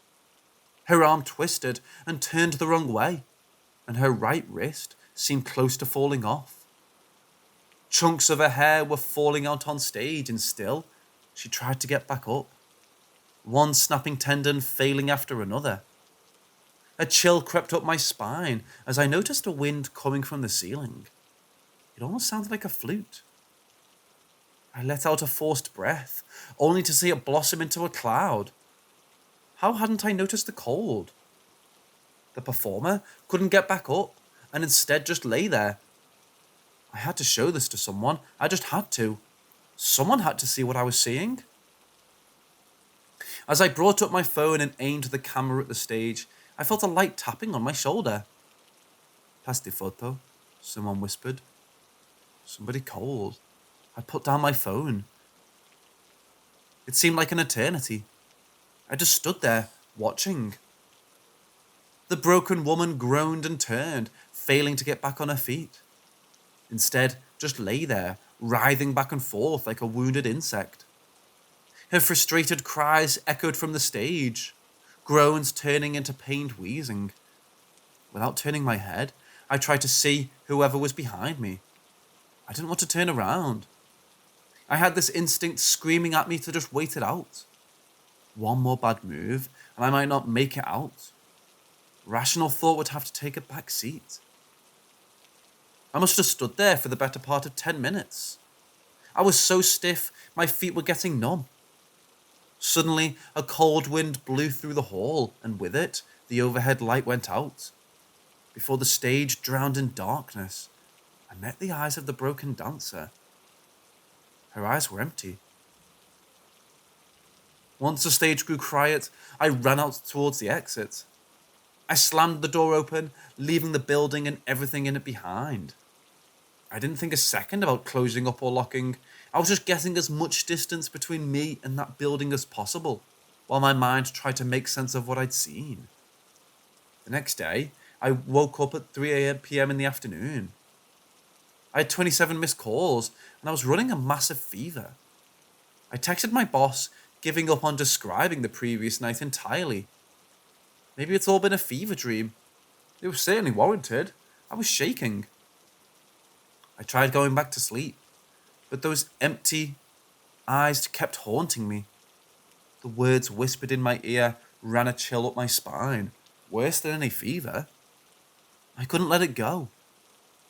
Her arm twisted and turned the wrong way, and her right wrist seemed close to falling off. Chunks of her hair were falling out on stage, and still, she tried to get back up. One snapping tendon failing after another. A chill crept up my spine as I noticed a wind coming from the ceiling. It almost sounded like a flute. I let out a forced breath, only to see it blossom into a cloud. How hadn't I noticed the cold? The performer couldn't get back up, and instead just lay there. I had to show this to someone. I just had to. Someone had to see what I was seeing. As I brought up my phone and aimed the camera at the stage, I felt a light tapping on my shoulder. "Pass the photo," someone whispered. Somebody called. I put down my phone. It seemed like an eternity. I just stood there, watching. The broken woman groaned and turned, failing to get back on her feet. Instead, just lay there, writhing back and forth like a wounded insect. Her frustrated cries echoed from the stage, groans turning into pained wheezing. Without turning my head, I tried to see whoever was behind me. I didn't want to turn around. I had this instinct screaming at me to just wait it out. One more bad move, and I might not make it out. Rational thought would have to take a back seat. I must have stood there for the better part of 10 minutes. I was so stiff, my feet were getting numb. Suddenly, a cold wind blew through the hall, and with it, the overhead light went out. Before the stage drowned in darkness, I met the eyes of the broken dancer. Her eyes were empty. Once the stage grew quiet, I ran out towards the exit. I slammed the door open, leaving the building and everything in it behind. I didn't think a second about closing up or locking. I was just getting as much distance between me and that building as possible, while my mind tried to make sense of what I'd seen. The next day, I woke up at 3 p.m. in the afternoon. I had 27 missed calls, and I was running a massive fever. I texted my boss, giving up on describing the previous night entirely. Maybe it's all been a fever dream. It was certainly warranted. I was shaking. I tried going back to sleep, but those empty eyes kept haunting me. The words whispered in my ear ran a chill up my spine, worse than any fever. I couldn't let it go.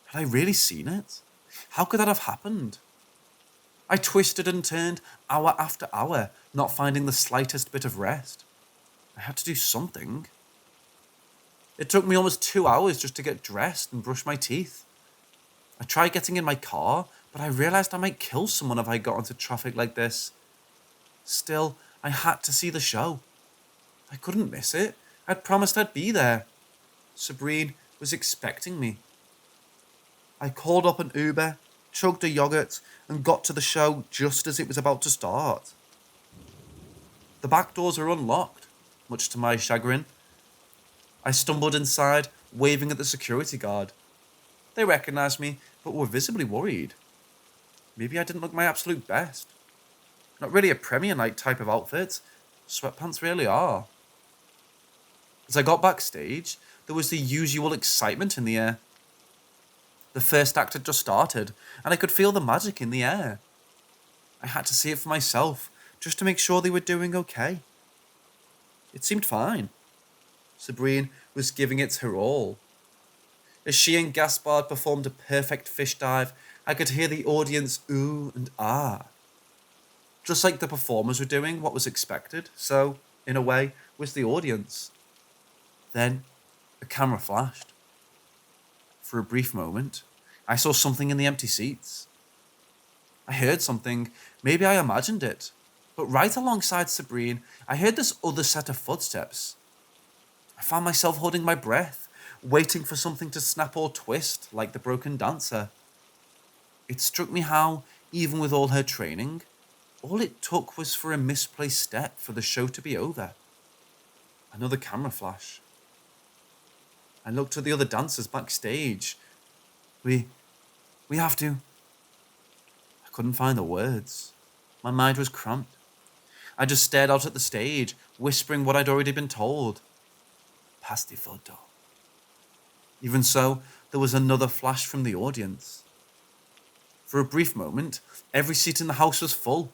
Had I really seen it? How could that have happened? I twisted and turned hour after hour, not finding the slightest bit of rest. I had to do something. It took me almost 2 hours just to get dressed and brush my teeth. I tried getting in my car, but I realized I might kill someone if I got into traffic like this. Still, I had to see the show. I couldn't miss it. I'd promised I'd be there. Sabrine was expecting me. I called up an Uber, chugged a yogurt, and got to the show just as it was about to start. The back doors were unlocked, much to my chagrin. I stumbled inside, waving at the security guard. They recognized me, but were visibly worried. Maybe I didn't look my absolute best. Not really a premiere night type of outfit. Sweatpants really are. As I got backstage, there was the usual excitement in the air. The first act had just started, and I could feel the magic in the air. I had to see it for myself, just to make sure they were doing okay. It seemed fine. Sabrine was giving it her all. As she and Gaspard performed a perfect fish dive, I could hear the audience ooh and ah. Just like the performers were doing what was expected, so, in a way, was the audience. Then, the camera flashed. For a brief moment, I saw something in the empty seats. I heard something, maybe I imagined it, but right alongside Sabrine, I heard this other set of footsteps. I found myself holding my breath, waiting for something to snap or twist like the broken dancer. It struck me how, even with all her training, all it took was for a misplaced step for the show to be over. Another camera flash. I looked at the other dancers backstage. We have to. I couldn't find the words. My mind was cramped. I just stared out at the stage, whispering what I'd already been told. Pass the photo. Even so, there was another flash from the audience. For a brief moment, every seat in the house was full.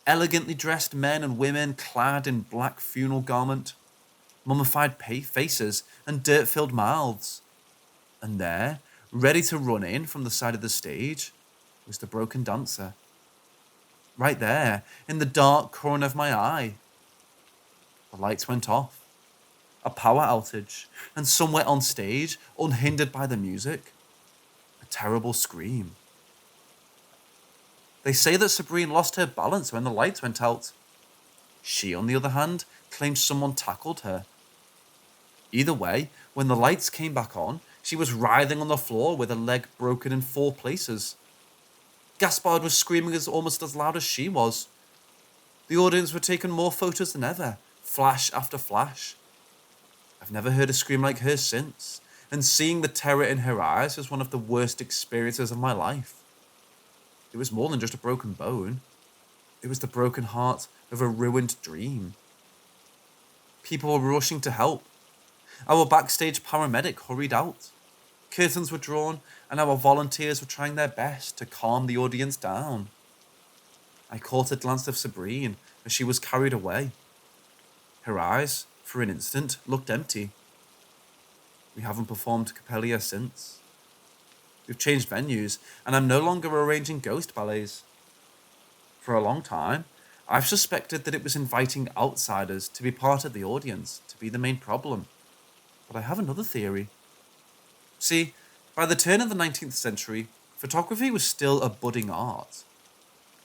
Elegantly dressed men and women clad in black funeral garment, mummified faces and dirt-filled mouths. And there, ready to run in from the side of the stage, was the broken dancer. Right there, in the dark corner of my eye. The lights went off. A power outage, and somewhere on stage, unhindered by the music, a terrible scream. They say that Sabrine lost her balance when the lights went out. She, on the other hand, claims someone tackled her. Either way, when the lights came back on, she was writhing on the floor with her leg broken in 4 places. Gaspard was screaming almost as loud as she was. The audience were taking more photos than ever, flash after flash. I've never heard a scream like hers since, and seeing the terror in her eyes was one of the worst experiences of my life. It was more than just a broken bone. It was the broken heart of a ruined dream. People were rushing to help. Our backstage paramedic hurried out. Curtains were drawn, and our volunteers were trying their best to calm the audience down. I caught a glance of Sabrine as she was carried away. Her eyes, for an instant, looked empty. We haven't performed Capellia since. We've changed venues, and I'm no longer arranging ghost ballets. For a long time, I've suspected that it was inviting outsiders to be part of the audience, to be the main problem. But I have another theory. See, by the turn of the 19th century, photography was still a budding art.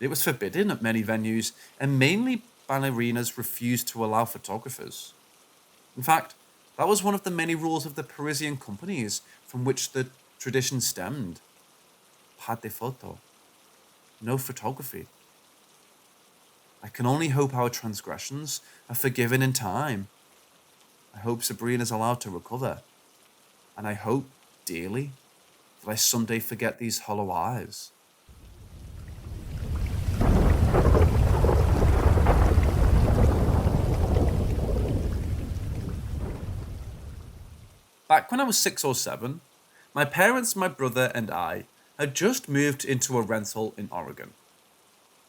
It was forbidden at many venues, and mainly ballerinas refused to allow photographers. In fact, that was one of the many rules of the Parisian companies from which the tradition stemmed. Pas de photo. No photography. I can only hope our transgressions are forgiven in time. I hope Sabrine is allowed to recover. And I hope, dearly, that I someday forget these hollow eyes. Back when I was 6 or 7, my parents, my brother, and I had just moved into a rental in Oregon.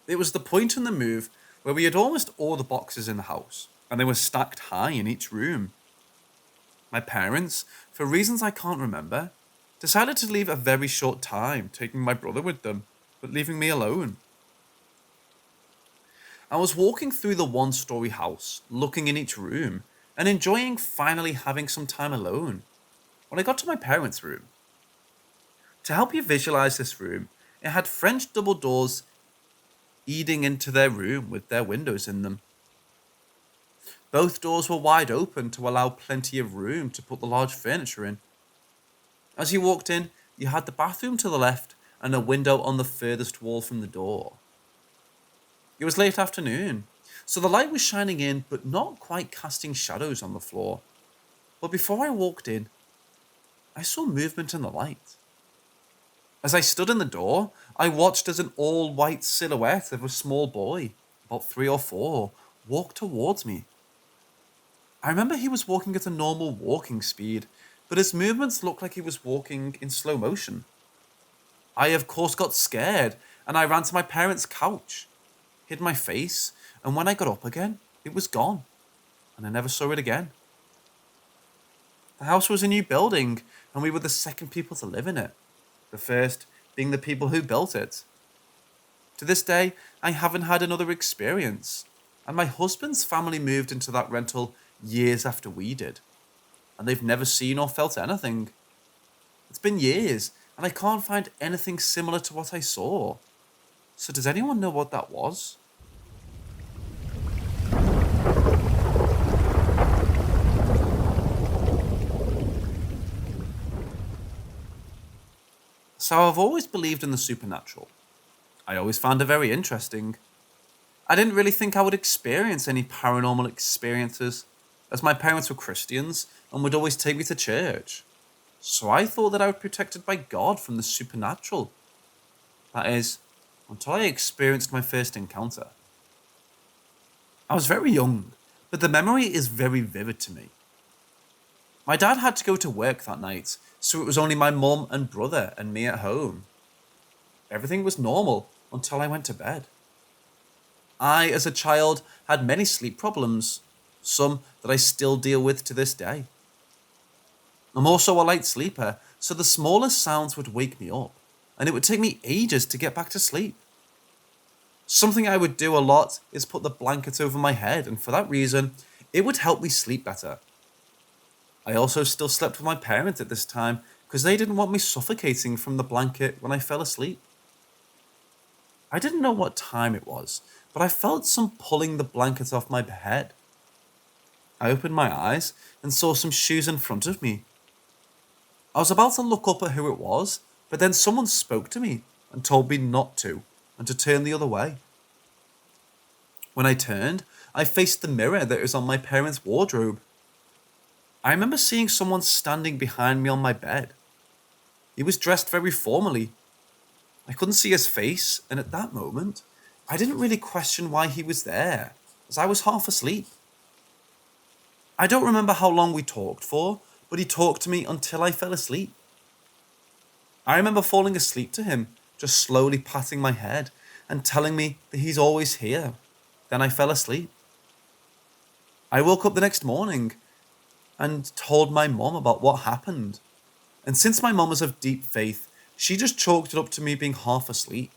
It was the point in the move where we had almost all the boxes in the house, and they were stacked high in each room. My parents, for reasons I can't remember, decided to leave a very short time, taking my brother with them, but leaving me alone. I was walking through the one-story house, looking in each room, and enjoying finally having some time alone, when I got to my parents' room. To help you visualize this room, it had French double doors leading into their room with their windows in them. Both doors were wide open to allow plenty of room to put the large furniture in. As you walked in, you had the bathroom to the left and a window on the furthest wall from the door. It was late afternoon, so the light was shining in but not quite casting shadows on the floor. But before I walked in, I saw movement in the light. As I stood in the door, I watched as an all-white silhouette of a small boy, about 3 or 4, walked towards me. I remember he was walking at a normal walking speed, but his movements looked like he was walking in slow motion. I, of course, got scared, and I ran to my parents' couch, hid my face, and when I got up again, it was gone, and I never saw it again. The house was a new building, and we were the second people to live in it, the first being the people who built it. To this day, I haven't had another experience, and my husband's family moved into that rental years after we did, and they've never seen or felt anything. It's been years, and I can't find anything similar to what I saw. So does anyone know what that was? So I've always believed in the supernatural. I always found it very interesting. I didn't really think I would experience any paranormal experiences, as my parents were Christians and would always take me to church. So I thought that I was protected by God from the supernatural. That is, until I experienced my first encounter. I was very young, but the memory is very vivid to me. My dad had to go to work that night, so it was only my mum and brother and me at home. Everything was normal until I went to bed. I, as a child, had many sleep problems, some that I still deal with to this day. I'm also a light sleeper, so the smallest sounds would wake me up, and it would take me ages to get back to sleep. Something I would do a lot is put the blanket over my head, and for that reason, it would help me sleep better. I also still slept with my parents at this time because they didn't want me suffocating from the blanket when I fell asleep. I didn't know what time it was, but I felt some pulling the blanket off my head. I opened my eyes and saw some shoes in front of me. I was about to look up at who it was, but then someone spoke to me and told me not to and to turn the other way. When I turned, I faced the mirror that was on my parents' wardrobe. I remember seeing someone standing behind me on my bed. He was dressed very formally. I couldn't see his face, and at that moment, I didn't really question why he was there, as I was half asleep. I don't remember how long we talked for, but he talked to me until I fell asleep. I remember falling asleep to him, just slowly patting my head and telling me that he's always here. Then I fell asleep. I woke up the next morning and told my mom about what happened. And since my mom was of deep faith, she just chalked it up to me being half asleep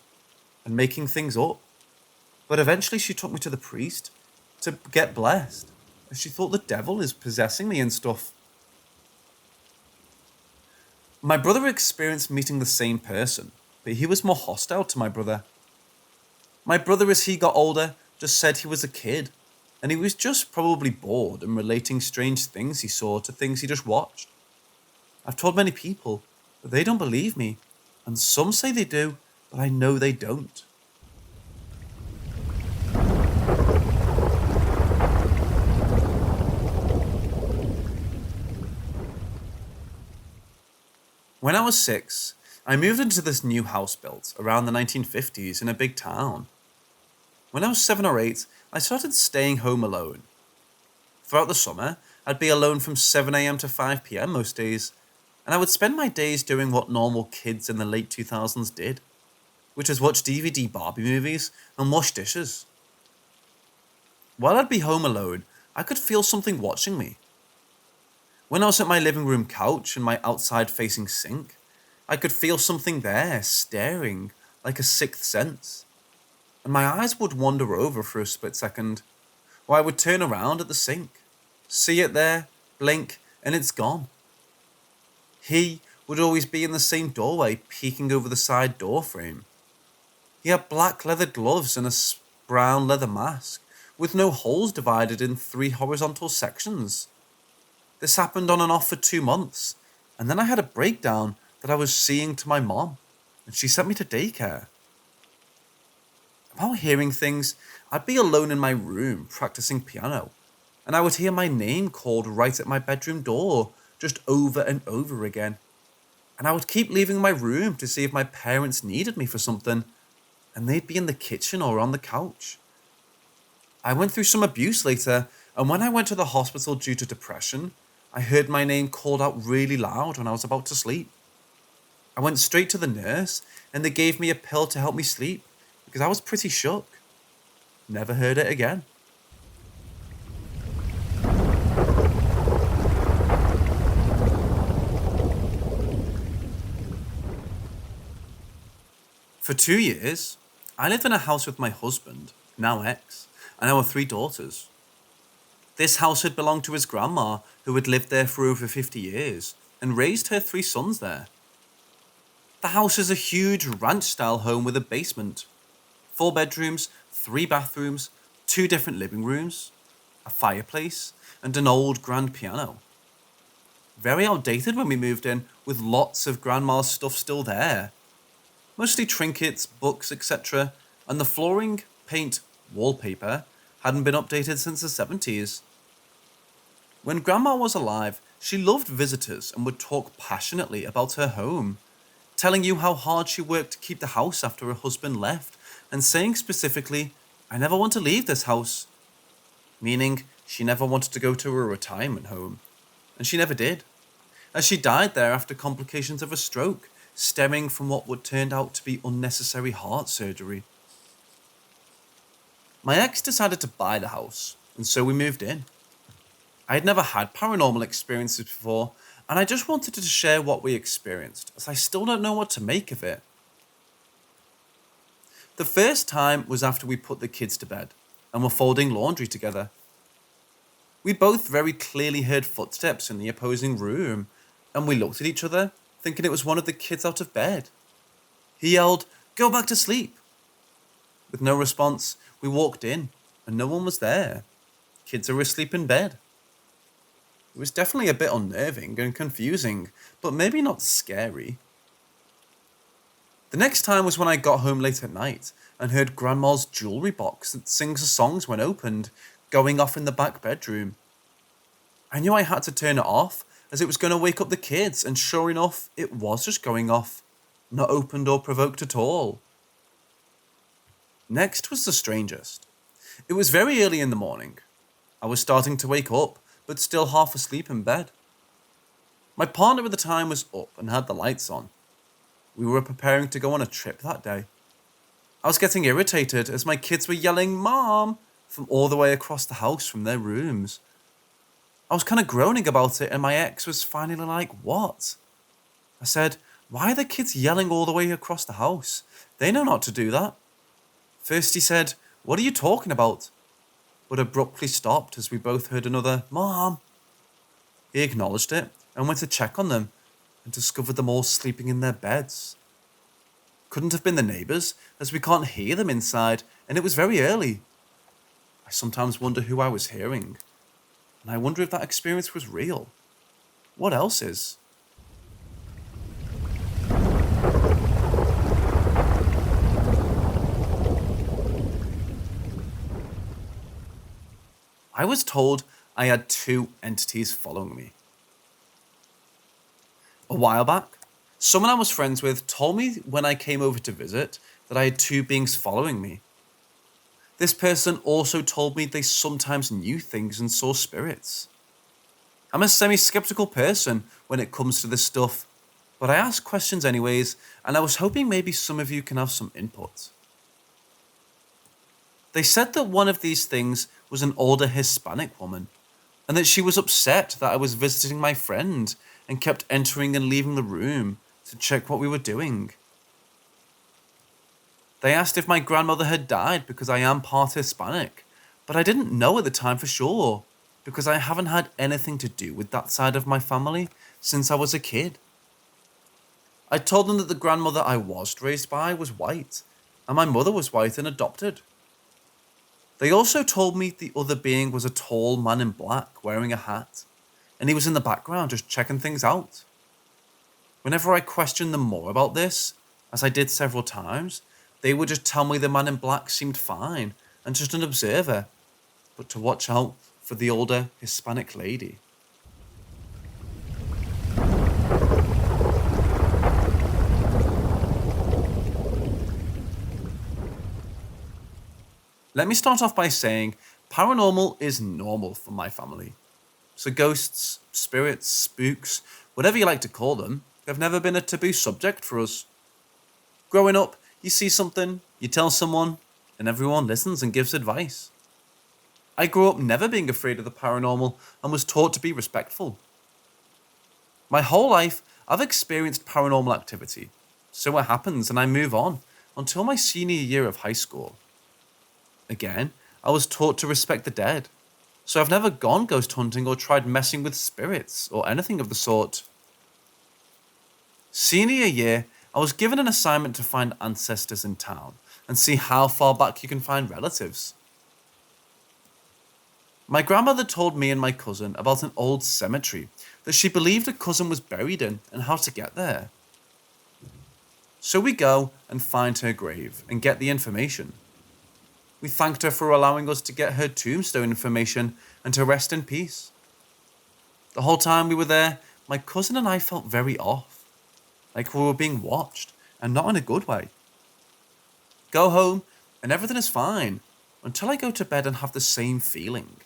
and making things up. But eventually she took me to the priest to get blessed, as she thought the devil is possessing me and stuff. My brother experienced meeting the same person, but he was more hostile to my brother. My brother, as he got older, just said he was a kid, and he was just probably bored and relating strange things he saw to things he just watched. I've told many people, but they don't believe me, and some say they do, but I know they don't. When I was 6, I moved into this new house built around the 1950s in a big town. When I was 7 or 8, I started staying home alone. Throughout the summer, I'd be alone from 7 a.m. to 5 p.m. most days, and I would spend my days doing what normal kids in the late 2000s did, which is watch DVD Barbie movies and wash dishes. While I'd be home alone, I could feel something watching me. When I was at my living room couch and my outside facing sink, I could feel something there staring like a sixth sense, and my eyes would wander over for a split second, or I would turn around at the sink, see it there, blink, and it's gone. He would always be in the same doorway, peeking over the side door frame. He had black leather gloves and a brown leather mask, with no holes divided in 3 horizontal sections. This happened on and off for 2 months, and then I had a breakdown that I was seeing to my mom, and she sent me to daycare. About hearing things, I'd be alone in my room practicing piano, and I would hear my name called right at my bedroom door, just over and over again. And I would keep leaving my room to see if my parents needed me for something, and they'd be in the kitchen or on the couch. I went through some abuse later, and when I went to the hospital due to depression, I heard my name called out really loud when I was about to sleep. I went straight to the nurse, and they gave me a pill to help me sleep, because I was pretty shook. Never heard it again. For 2 years, I lived in a house with my husband, now ex, and our 3 daughters. This house had belonged to his grandma, who had lived there for over 50 years, and raised her 3 sons there. The house is a huge ranch-style home with a basement, 4 bedrooms, 3 bathrooms, 2 different living rooms, a fireplace, and an old grand piano. Very outdated when we moved in, with lots of grandma's stuff still there. Mostly trinkets, books, etc., and the flooring, paint, wallpaper hadn't been updated since the 70s. When Grandma was alive, she loved visitors and would talk passionately about her home, telling you how hard she worked to keep the house after her husband left, and saying specifically, "I never want to leave this house," meaning she never wanted to go to a retirement home, and she never did, as she died there after complications of a stroke, stemming from what would turn out to be unnecessary heart surgery. My ex decided to buy the house, and so we moved in. I had never had paranormal experiences before, and I just wanted to share what we experienced, as I still don't know what to make of it. The first time was after we put the kids to bed, and were folding laundry together. We both very clearly heard footsteps in the opposing room, and we looked at each other, thinking it was one of the kids out of bed. He yelled, "Go back to sleep!" With no response, we walked in, and no one was there. Kids are asleep in bed. It was definitely a bit unnerving and confusing, but maybe not scary. The next time was when I got home late at night and heard Grandma's jewellery box that sings the songs when opened, going off in the back bedroom. I knew I had to turn it off, as it was going to wake up the kids, and sure enough, it was just going off, not opened or provoked at all. Next was the strangest. It was very early in the morning. I was starting to wake up, but still half asleep in bed. My partner at the time was up and had the lights on. We were preparing to go on a trip that day. I was getting irritated as my kids were yelling, "Mom!" from all the way across the house from their rooms. I was kind of groaning about it, and my ex was finally like, "What?" I said, "Why are the kids yelling all the way across the house? They know not to do that." First he said, "What are you talking about?" But abruptly stopped as we both heard another, "Mom." He acknowledged it and went to check on them and discovered them all sleeping in their beds. Couldn't have been the neighbours, as we can't hear them inside, and it was very early. I sometimes wonder who I was hearing, and I wonder if that experience was real. What else is? I was told I had 2 entities following me. A while back, someone I was friends with told me when I came over to visit that I had 2 beings following me. This person also told me they sometimes knew things and saw spirits. I'm a semi-skeptical person when it comes to this stuff, but I ask questions anyways, and I was hoping maybe some of you can have some input. They said that one of these things was an older Hispanic woman, and that she was upset that I was visiting my friend and kept entering and leaving the room to check what we were doing. They asked if my grandmother had died because I am part Hispanic, but I didn't know at the time for sure because I haven't had anything to do with that side of my family since I was a kid. I told them that the grandmother I was raised by was white, and my mother was white and adopted. They also told me the other being was a tall man in black wearing a hat, and he was in the background just checking things out. Whenever I questioned them more about this, as I did several times, they would just tell me the man in black seemed fine and just an observer, but to watch out for the older Hispanic lady. Let me start off by saying paranormal is normal for my family. So ghosts, spirits, spooks, whatever you like to call them, have never been a taboo subject for us. Growing up, you see something, you tell someone, and everyone listens and gives advice. I grew up never being afraid of the paranormal and was taught to be respectful. My whole life, I've experienced paranormal activity. So it happens and I move on until my senior year of high school. Again, I was taught to respect the dead. So I've never gone ghost hunting or tried messing with spirits or anything of the sort. Senior year, I was given an assignment to find ancestors in town and see how far back you can find relatives. My grandmother told me and my cousin about an old cemetery that she believed a cousin was buried in and how to get there. So we go and find her grave and get the information. We thanked her for allowing us to get her tombstone information and to rest in peace. The whole time we were there, my cousin and I felt very off, like we were being watched, and not in a good way. Go home, and everything is fine, until I go to bed and have the same feeling.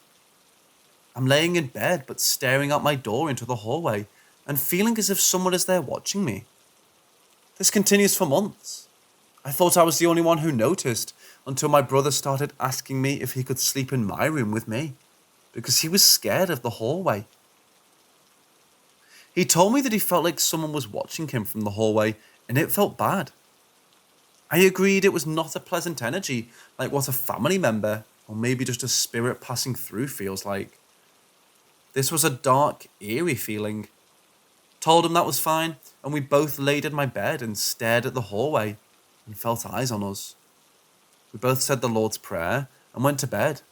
I'm laying in bed but staring out my door into the hallway and feeling as if someone is there watching me. This continues for months. I thought I was the only one who noticed until my brother started asking me if he could sleep in my room with me because he was scared of the hallway. He told me that he felt like someone was watching him from the hallway and it felt bad. I agreed it was not a pleasant energy like what a family member or maybe just a spirit passing through feels like. This was a dark, eerie feeling. Told him that was fine, and we both laid in my bed and stared at the hallway and felt eyes on us. We both said the Lord's Prayer and went to bed.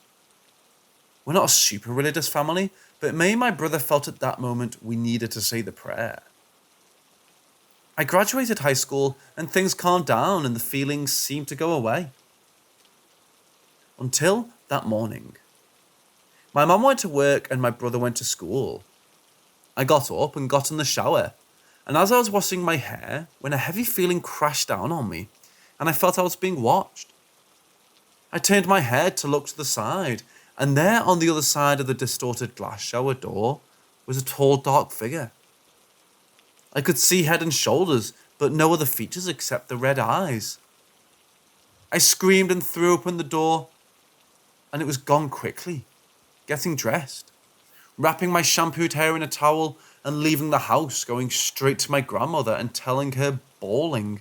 We're not a super religious family, but me and my brother felt at that moment we needed to say the prayer. I graduated high school and things calmed down and the feelings seemed to go away. Until that morning. My mum went to work and my brother went to school. I got up and got in the shower, and as I was washing my hair, when a heavy feeling crashed down on me, and I felt I was being watched. I turned my head to look to the side, and there on the other side of the distorted glass shower door was a tall, dark figure. I could see head and shoulders, but no other features except the red eyes. I screamed and threw open the door, and it was gone quickly, getting dressed, wrapping my shampooed hair in a towel and leaving the house, going straight to my grandmother and telling her, bawling.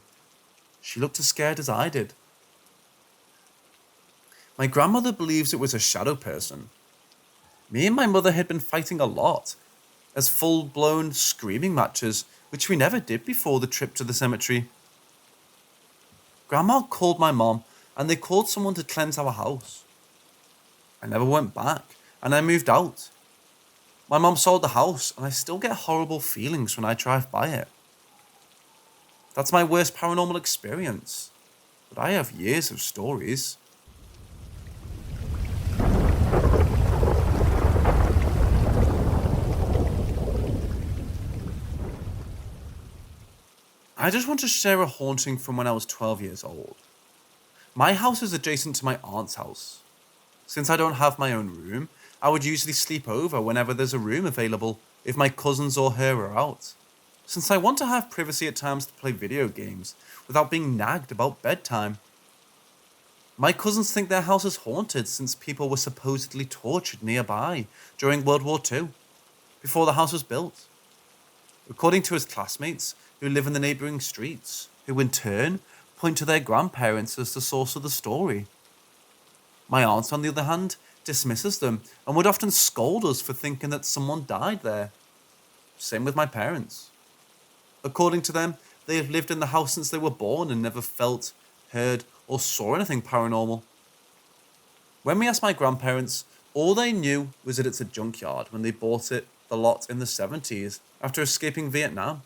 She looked as scared as I did. My grandmother believes it was a shadow person. Me and my mother had been fighting a lot, as full-blown screaming matches, which we never did before the trip to the cemetery. Grandma called my mom, and they called someone to cleanse our house. I never went back, and I moved out. My mom sold the house, and I still get horrible feelings when I drive by it. That's my worst paranormal experience, but I have years of stories. I just want to share a haunting from when I was 12 years old. My house is adjacent to my aunt's house. Since I don't have my own room, I would usually sleep over whenever there's a room available if my cousins or her are out, since I want to have privacy at times to play video games without being nagged about bedtime. My cousins think their house is haunted since people were supposedly tortured nearby during World War II, before the house was built. According to his classmates who live in the neighbouring streets, who in turn point to their grandparents as the source of the story. My aunt, on the other hand, dismisses them and would often scold us for thinking that someone died there. Same with my parents. According to them, they have lived in the house since they were born and never felt, heard, or saw anything paranormal. When we asked my grandparents, all they knew was that it's a junkyard when they bought the lot in the 70s after escaping Vietnam,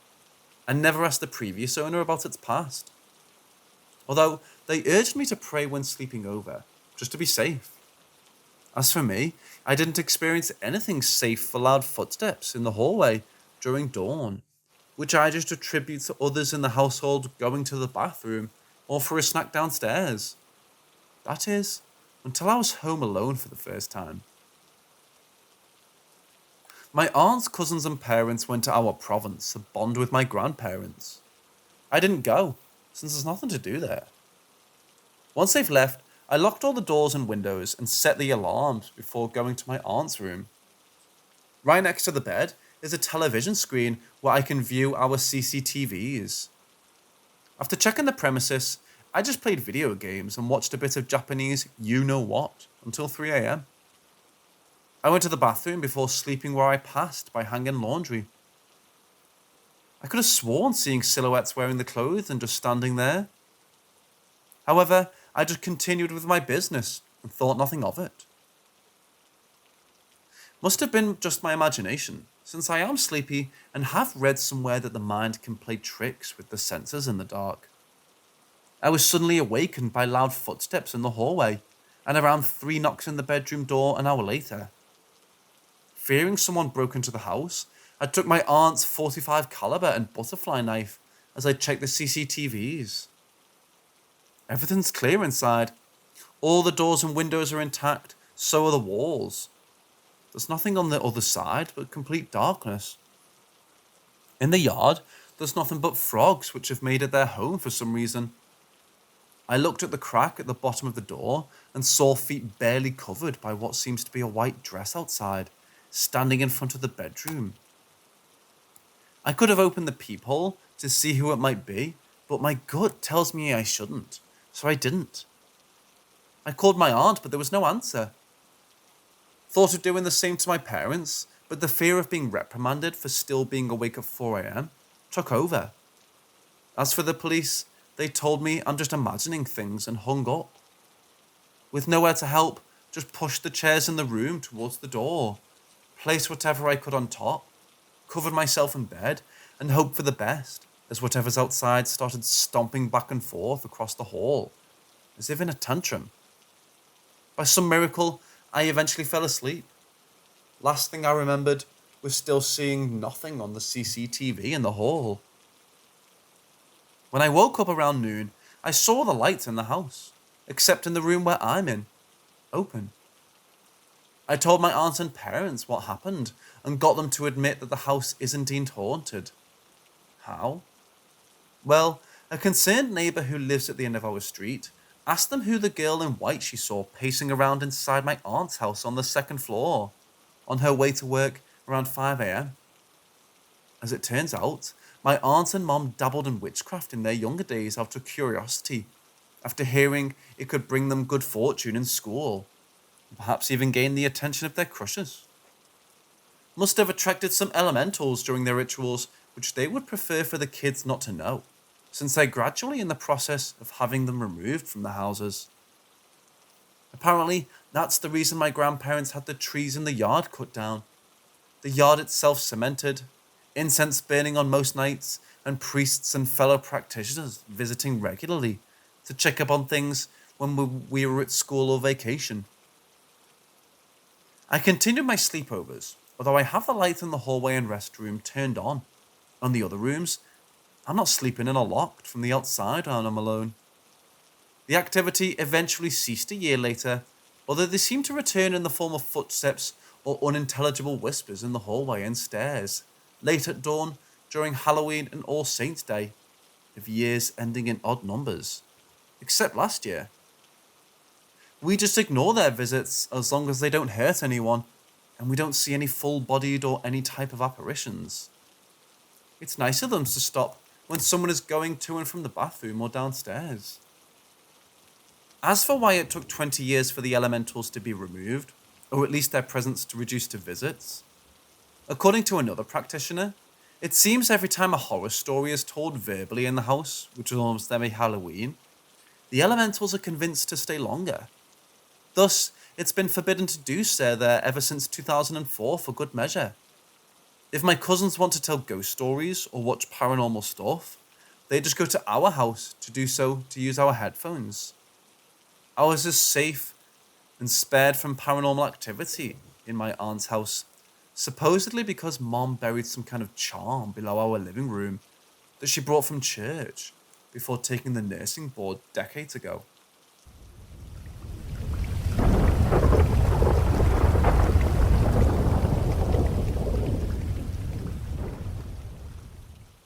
and never asked the previous owner about its past. Although they urged me to pray when sleeping over, just to be safe. As for me, I didn't experience anything safe for loud footsteps in the hallway during dawn, which I just attribute to others in the household going to the bathroom or for a snack downstairs. That is, until I was home alone for the first time. My aunts, cousins, and parents went to our province to bond with my grandparents. I didn't go, since there's nothing to do there. Once they've left, I locked all the doors and windows and set the alarms before going to my aunt's room. Right next to the bed is a television screen where I can view our CCTVs. After checking the premises, I just played video games and watched a bit of Japanese you-know-what until 3 a.m. I went to the bathroom before sleeping where I passed by hanging laundry. I could have sworn seeing silhouettes wearing the clothes and just standing there. However, I just continued with my business and thought nothing of it. Must have been just my imagination, since I am sleepy and have read somewhere that the mind can play tricks with the senses in the dark. I was suddenly awakened by loud footsteps in the hallway, and around 3 knocks in the bedroom door an hour later. Fearing someone broke into the house, I took my aunt's .45 caliber and butterfly knife as I checked the CCTVs. Everything's clear inside. All the doors and windows are intact, so are the walls. There's nothing on the other side but complete darkness. In the yard, there's nothing but frogs which have made it their home for some reason. I looked at the crack at the bottom of the door and saw feet barely covered by what seems to be a white dress outside, standing in front of the bedroom. I could have opened the peephole to see who it might be, but my gut tells me I shouldn't, so I didn't. I called my aunt, but there was no answer. Thought of doing the same to my parents, but the fear of being reprimanded for still being awake at 4 a.m. took over. As for the police, they told me I'm just imagining things and hung up. With nowhere to help, just pushed the chairs in the room towards the door, placed whatever I could on top, covered myself in bed, and hoped for the best, as whatever's outside started stomping back and forth across the hall, as if in a tantrum. By some miracle, I eventually fell asleep. Last thing I remembered was still seeing nothing on the CCTV in the hall. When I woke up around noon, I saw the lights in the house, except in the room where I'm in, open. I told my aunt and parents what happened and got them to admit that the house is indeed haunted. How? Well, a concerned neighbour who lives at the end of our street asked them who the girl in white she saw pacing around inside my aunt's house on the 2nd floor, on her way to work around 5 a.m. As it turns out, my aunt and mom dabbled in witchcraft in their younger days out of curiosity, after hearing it could bring them good fortune in school, and perhaps even gain the attention of their crushes. Must have attracted some elementals during their rituals, which they would prefer for the kids not to know, since they're gradually in the process of having them removed from the houses. Apparently, that's the reason my grandparents had the trees in the yard cut down. The yard itself cemented, incense burning on most nights, and priests and fellow practitioners visiting regularly to check up on things when we were at school or vacation. I continued my sleepovers, although I have the light in the hallway and restroom turned on. On the other rooms, I'm not sleeping in a locked from the outside when I'm alone. The activity eventually ceased a year later, although they seemed to return in the form of footsteps or unintelligible whispers in the hallway and stairs, late at dawn, during Halloween and All Saints' Day, of years ending in odd numbers, except last year. We just ignore their visits as long as they don't hurt anyone, and we don't see any full-bodied or any type of apparitions. It's nice of them to stop when someone is going to and from the bathroom or downstairs. As for why it took 20 years for the elementals to be removed, or at least their presence to reduce to visits, according to another practitioner, it seems every time a horror story is told verbally in the house, which is almost every Halloween, the elementals are convinced to stay longer. Thus, it's been forbidden to do so there ever since 2004 for good measure. If my cousins want to tell ghost stories or watch paranormal stuff, they just go to our house to do so to use our headphones. Ours is safe and spared from paranormal activity in my aunt's house, supposedly because Mom buried some kind of charm below our living room that she brought from church before taking the nursing board decades ago.